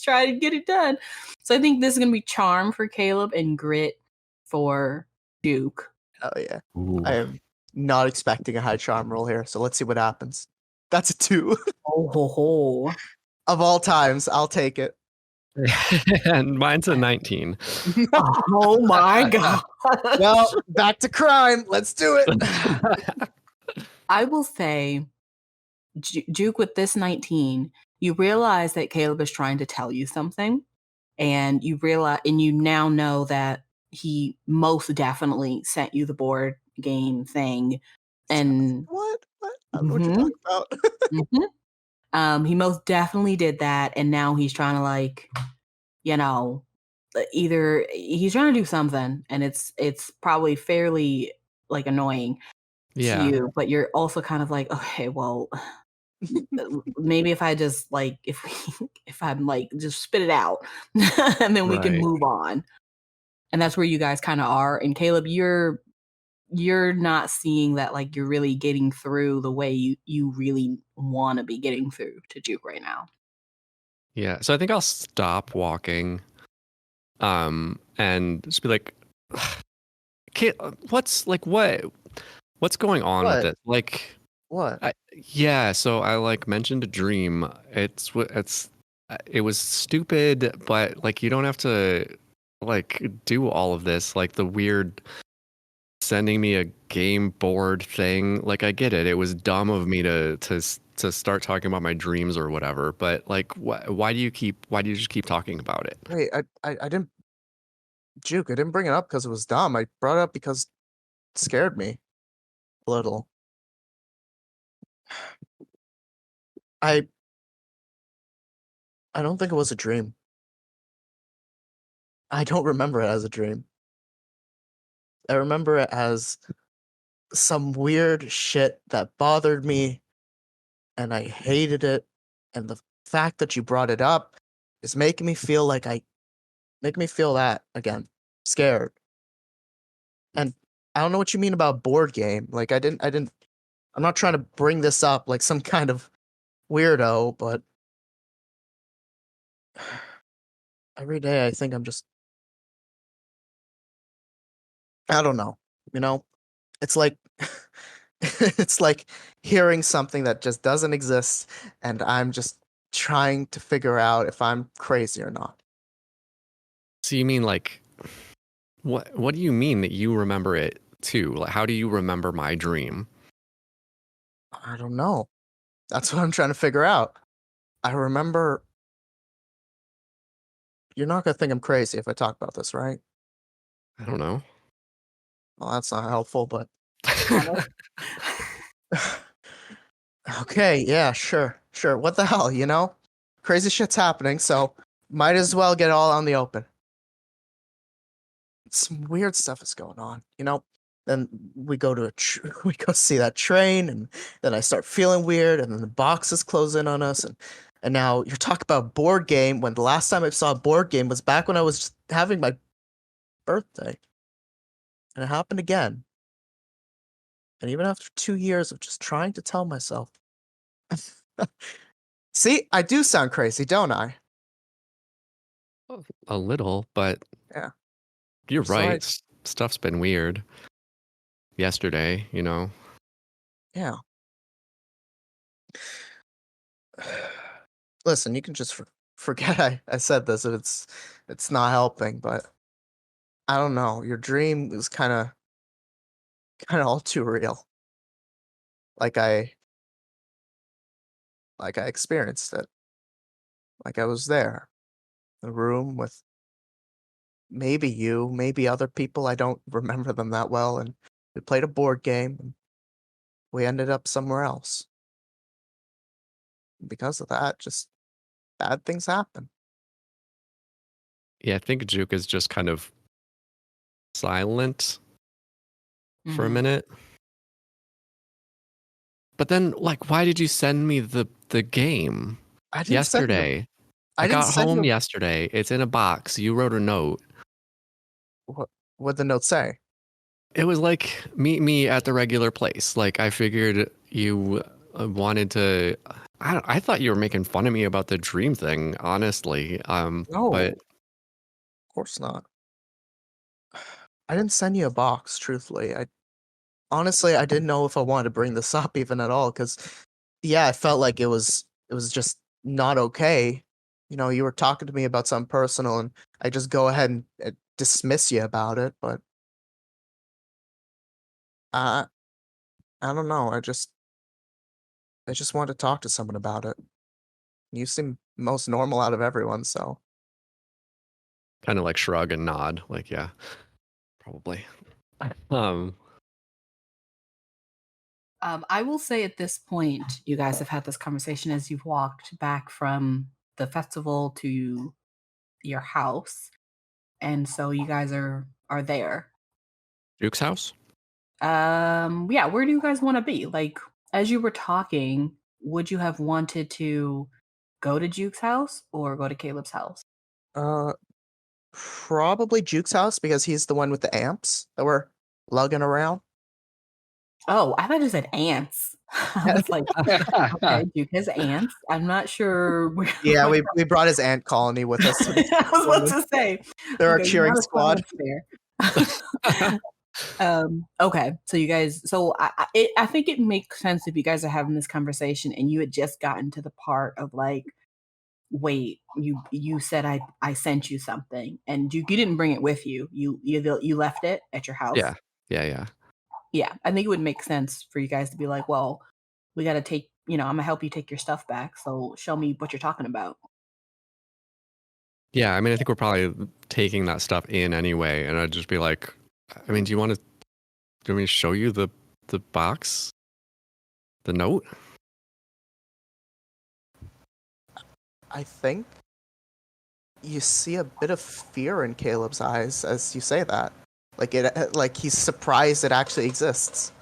try to get it done. So I think this is gonna be charm for Caleb and grit for Juke. Oh yeah. Ooh. I am not expecting a high charm roll here, so let's see what happens. That's a 2. Oh ho ho. Of all times, I'll take it. And mine's a 19. Oh my god. Well, back to crime. Let's do it. I will say, Juke, with this 19, you realize that Caleb is trying to tell you something, and you now know that he most definitely sent you the board game thing. And what? I don't know what you're talking about. He most definitely did that, and now he's trying to like, either he's trying to do something, and it's probably fairly like annoying to you, but you're also kind of like, okay, well, maybe if I just like if I'm like just spit it out, and then we can move on. And that's where you guys kind of are. And Caleb, you're not seeing that like you're really getting through the way you really want to be getting through to Juke right now. Yeah. So I think I'll stop walking and just be like, what's going on with What? it? Like, What? yeah. So I like mentioned a dream. It was stupid, but like you don't have to like do all of this, like the weird sending me a game board thing. Like I get it. It was dumb of me to start talking about my dreams or whatever. But like, why do you just keep talking about it? Wait, I didn't, Juke, I didn't bring it up because it was dumb. I brought it up because it scared me a little. I don't think it was a dream. I don't remember it as a dream. I remember it as some weird shit that bothered me, and I hated it. And the fact that you brought it up is making me feel that again, scared. And I don't know what you mean about board game. Like I'm not trying to bring this up like some kind of weirdo, but every day I think I'm just, I don't know, you know? It's like it's like hearing something that just doesn't exist, and I'm just trying to figure out if I'm crazy or not. So you mean like, what do you mean that you remember it too? Like, how do you remember my dream? I don't know. That's what I'm trying to figure out. I remember. You're not gonna think I'm crazy if I talk about this, right? I don't know. Well, that's not helpful, but okay, yeah, sure. What the hell, you know? Crazy shit's happening, so might as well get all on the open. Some weird stuff is going on, you know? Then we go to we go see that train, and then I start feeling weird, and then the boxes close in on us, and now you're talking about board game when the last time I saw a board game was back when I was just having my birthday. And it happened again. And even after 2 years of just trying to tell myself. See, I do sound crazy, don't I? A little, but Yeah. you're So right. Stuff's been weird. Yesterday, you know. Yeah. Listen, you can just forget I said this if it's not helping, but I don't know. Your dream was kind of all too real. Like I experienced it. Like I was there. In a room with maybe you, maybe other people. I don't remember them that well, and we played a board game, and we ended up somewhere else. Because of that, just bad things happen. Yeah, I think Juke is just kind of silent for a Mhm. minute. But then, like, why did you send me the game I didn't yesterday? I didn't got send home you. yesterday. It's in a box. You wrote a note. What'd the note say? It was like, meet me at the regular place. Like, I figured you wanted to. I thought you were making fun of me about the dream thing, honestly. No, But of course not. I didn't send you a box, truthfully. Honestly, I didn't know if I wanted to bring this up even at all, because yeah, I felt like it was just not okay. You know, you were talking to me about something personal, and I just go ahead and dismiss you about it. But I don't know. I just wanted to talk to someone about it. You seem most normal out of everyone, so kind of like shrug and nod. Like, yeah, probably. Um, I will say at this point, you guys have had this conversation as you've walked back from the festival to your house, and so you guys are there. Juke's house? Yeah, where do you guys want to be? Like, as you were talking, would you have wanted to go to Juke's house or go to Caleb's house? uh Probably Juke's house because he's the one with the amps that were lugging around. Oh, I thought you said ants. I was like, okay, Duke has ants. I'm not sure. Yeah, we brought his ant colony with us. I was about to say. They're our Okay, cheering not a squad. there. Okay, so you guys, so I think it makes sense if you guys are having this conversation and you had just gotten to the part of like, wait, you said I sent you something, and you didn't bring it with you. You left it at your house. Yeah. Yeah, I think it would make sense for you guys to be like, well, we got to take, I'm gonna help you take your stuff back. So show me what you're talking about. Yeah, I mean, I think we're probably taking that stuff in anyway, and I'd just be like, I mean, do you want me to show you the box, the note? I think you see a bit of fear in Caleb's eyes as you say that. Like he's surprised it actually exists.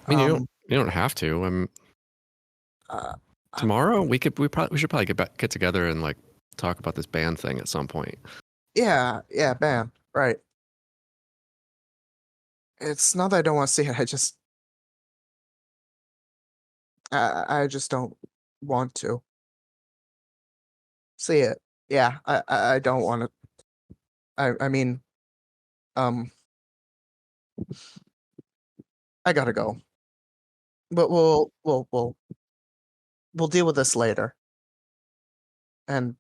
I mean, you don't have to. Tomorrow we should probably get together and like talk about this band thing at some point. Yeah, band, right. It's not that I don't want to see it, I just don't want to see it. Yeah, I don't want to. I mean, I gotta go. But we'll deal with this later. And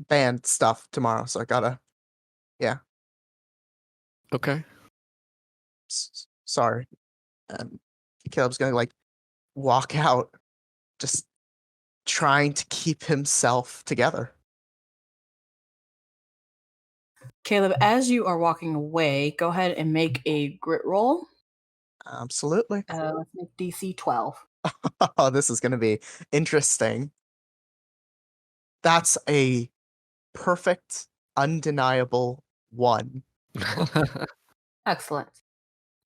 band stuff tomorrow, so I gotta. Yeah. Okay. Sorry. And Caleb's gonna like walk out, just trying to keep himself together. Caleb, as you are walking away, go ahead and make a grit roll. Absolutely. Let's make DC 12. Oh, this is gonna be interesting. That's a perfect, undeniable 1. Excellent.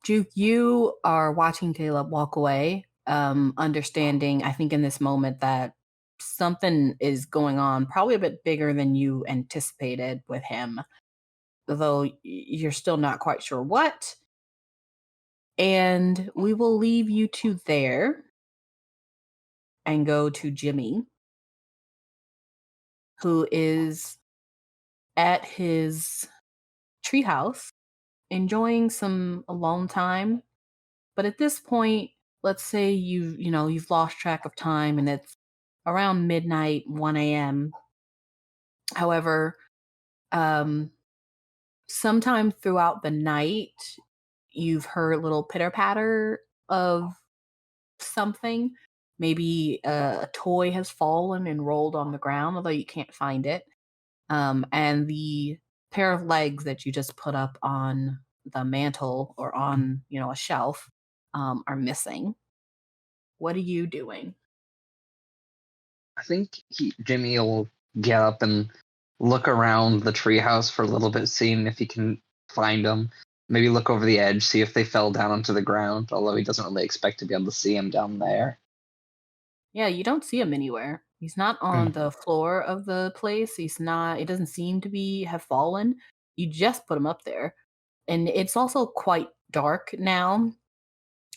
Juke, you are watching Caleb walk away, understanding, I think in this moment, that something is going on, probably a bit bigger than you anticipated with him, though you're still not quite sure what. And we will leave you two there and go to Jimmy, who is at his treehouse enjoying some alone time. But at this point, let's say you've lost track of time and it's around midnight, 1 a.m. However, sometime throughout the night, you've heard little pitter patter of something. Maybe a toy has fallen and rolled on the ground, although you can't find it. And the pair of legs that you just put up on the mantle or on, a shelf are missing. What are you doing? I think Jimmy will get up and look around the treehouse for a little bit, seeing if he can find them. Maybe look over the edge, see if they fell down onto the ground, although he doesn't really expect to be able to see them down there. Yeah, you don't see him anywhere. He's not on the floor of the place. He's not, it doesn't seem to have fallen. You just put him up there. And it's also quite dark now,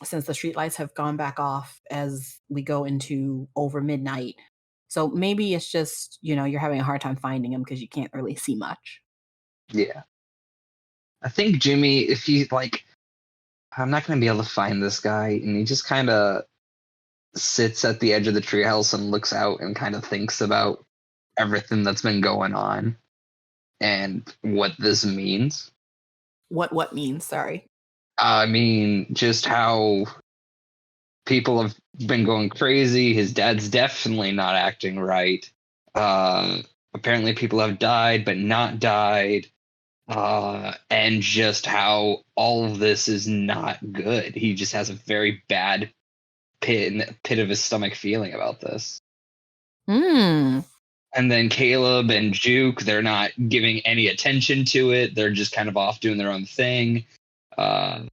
since the streetlights have gone back off as we go into over midnight. So maybe it's just, you're having a hard time finding him because you can't really see much. Yeah. I think Jimmy, if he's like, I'm not going to be able to find this guy, and he just kind of sits at the edge of the treehouse and looks out and kind of thinks about everything that's been going on and what this means. What means? Sorry. I mean, just how people have been going crazy. His dad's definitely not acting right. Apparently people have died but not died. And just how all of this is not good. He just has a very bad pit of his stomach feeling about this. And then Caleb and Juke, they're not giving any attention to it. They're just kind of off doing their own thing. Okay.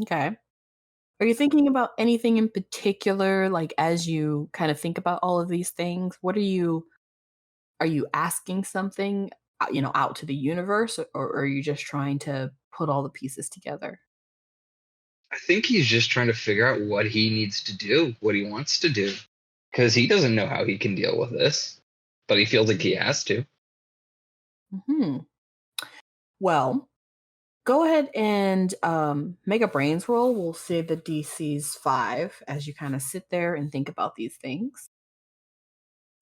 Are you thinking about anything in particular, like as you kind of think about all of these things? What are you are you asking something, out to the universe, or are you just trying to put all the pieces together? I think he's just trying to figure out what he needs to do, what he wants to do, because he doesn't know how he can deal with this, but he feels like he has to. Hmm. Well, go ahead and make a brains roll. We'll say the DC's 5 as you kind of sit there and think about these things.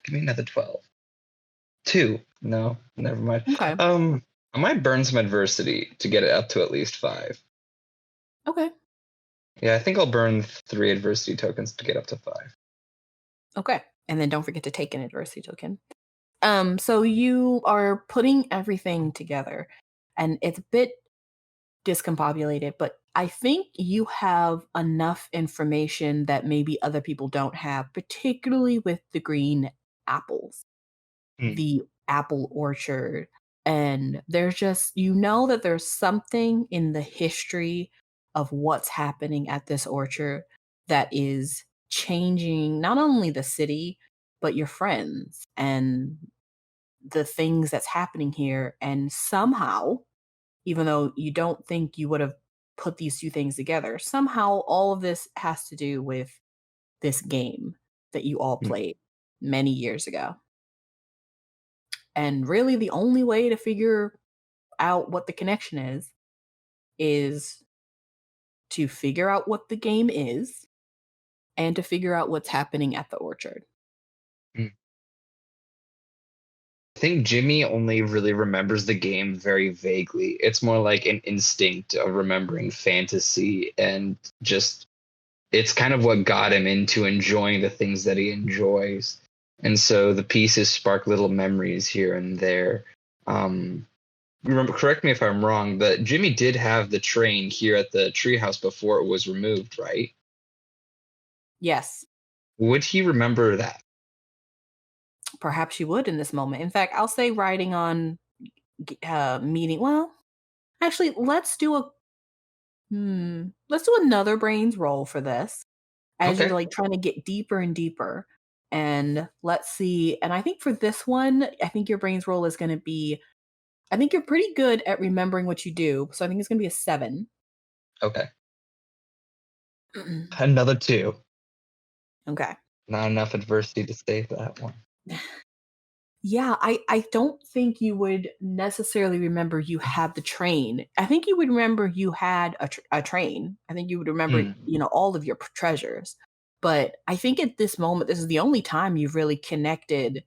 Give me another 12. 2. No, never mind. Okay. I might burn some adversity to get it up to at least 5. Okay. Yeah, I think I'll burn 3 adversity tokens to get up to 5. Okay. And then don't forget to take an adversity token. So you are putting everything together, and it's a bit discombobulated, but I think you have enough information that maybe other people don't have, particularly with the green apples, the apple orchard. And there's just, that there's something in the history of what's happening at this orchard that is changing not only the city, but your friends and the things that's happening here. And somehow, even though you don't think you would have put these two things together, somehow all of this has to do with this game that you all played many years ago. And really, the only way to figure out what the connection is to figure out what the game is and to figure out what's happening at the orchard. I think Jimmy only really remembers the game very vaguely. It's more like an instinct of remembering fantasy, and just it's kind of what got him into enjoying the things that he enjoys. And so the pieces spark little memories here and there. Remember, correct me if I'm wrong, but Jimmy did have the train here at the treehouse before it was removed, right? Yes. Would he remember that? Perhaps you would in this moment. In fact, I'll say writing on meeting. Well, actually, let's do another brains roll for this as Okay. you're like trying to get deeper and deeper. And let's see. And I think for this one, I think your brains roll is going to be, I think you're pretty good at remembering what you do. So I think it's going to be a 7. Okay. Another 2. Okay. Not enough adversity to save that one. Yeah, I don't think you would necessarily remember you had the train. I think you would remember you had a train. I think you would remember, all of your treasures. But I think at this moment, this is the only time you've really connected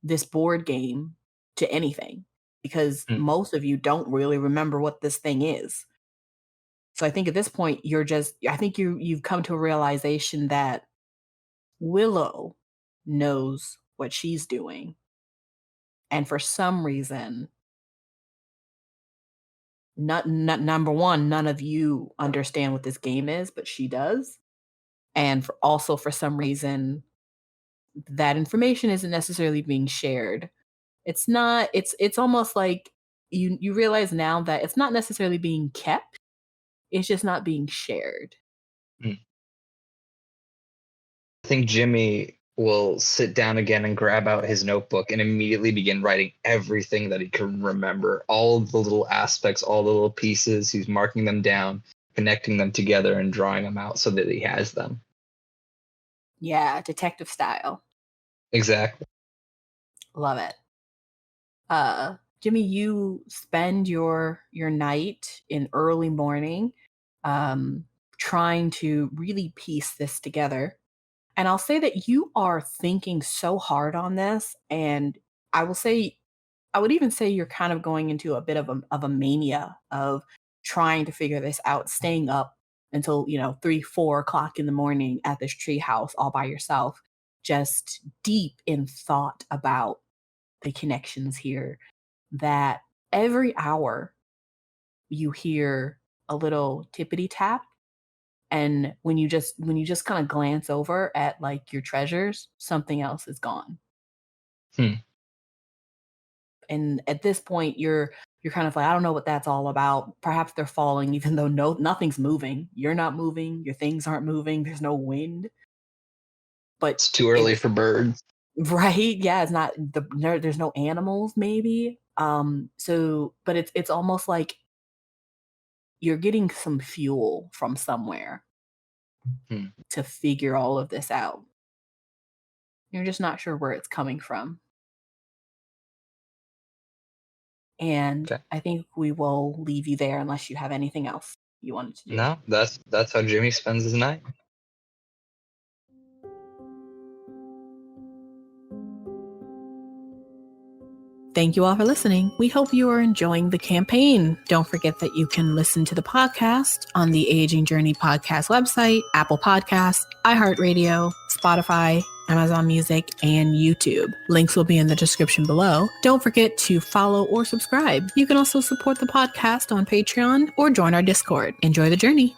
this board game to anything, because most of you don't really remember what this thing is. So I think at this point, I think you've come to a realization that Willow knows what she's doing. And for some reason, number one, none of you understand what this game is, but she does. And also for some reason, that information isn't necessarily being shared. It's not, it's almost like you realize now that it's not necessarily being kept. It's just not being shared. I think Jimmy will sit down again and grab out his notebook and immediately begin writing everything that he can remember. All the little aspects, all the little pieces. He's marking them down, connecting them together, and drawing them out so that he has them. Yeah, detective style. Exactly. Love it. Jimmy, you spend your night in early morning trying to really piece this together. And I'll say that you are thinking so hard on this, and I would even say you're kind of going into a bit of a mania of trying to figure this out, staying up until 3-4 o'clock in the morning at this tree house all by yourself, just deep in thought about the connections here. That every hour you hear a little tippity tap. And when you just kind of glance over at like your treasures, something else is gone. And at this point, you're kind of like, I don't know what that's all about. Perhaps they're falling, even though nothing's moving. You're not moving. Your things aren't moving. There's no wind. But it's too early for birds. Right? Yeah, it's not there's no animals maybe. But it's almost like you're getting some fuel from somewhere to figure all of this out. You're just not sure where it's coming from. And Okay. I think we will leave you there unless you have anything else you wanted to do. No, that's how Jimmy spends his night. Thank you all for listening. We hope you are enjoying the campaign. Don't forget that you can listen to the podcast on the Aging Journey podcast website, Apple Podcasts, iHeartRadio, Spotify, Amazon Music, and YouTube. Links will be in the description below. Don't forget to follow or subscribe. You can also support the podcast on Patreon or join our Discord. Enjoy the journey.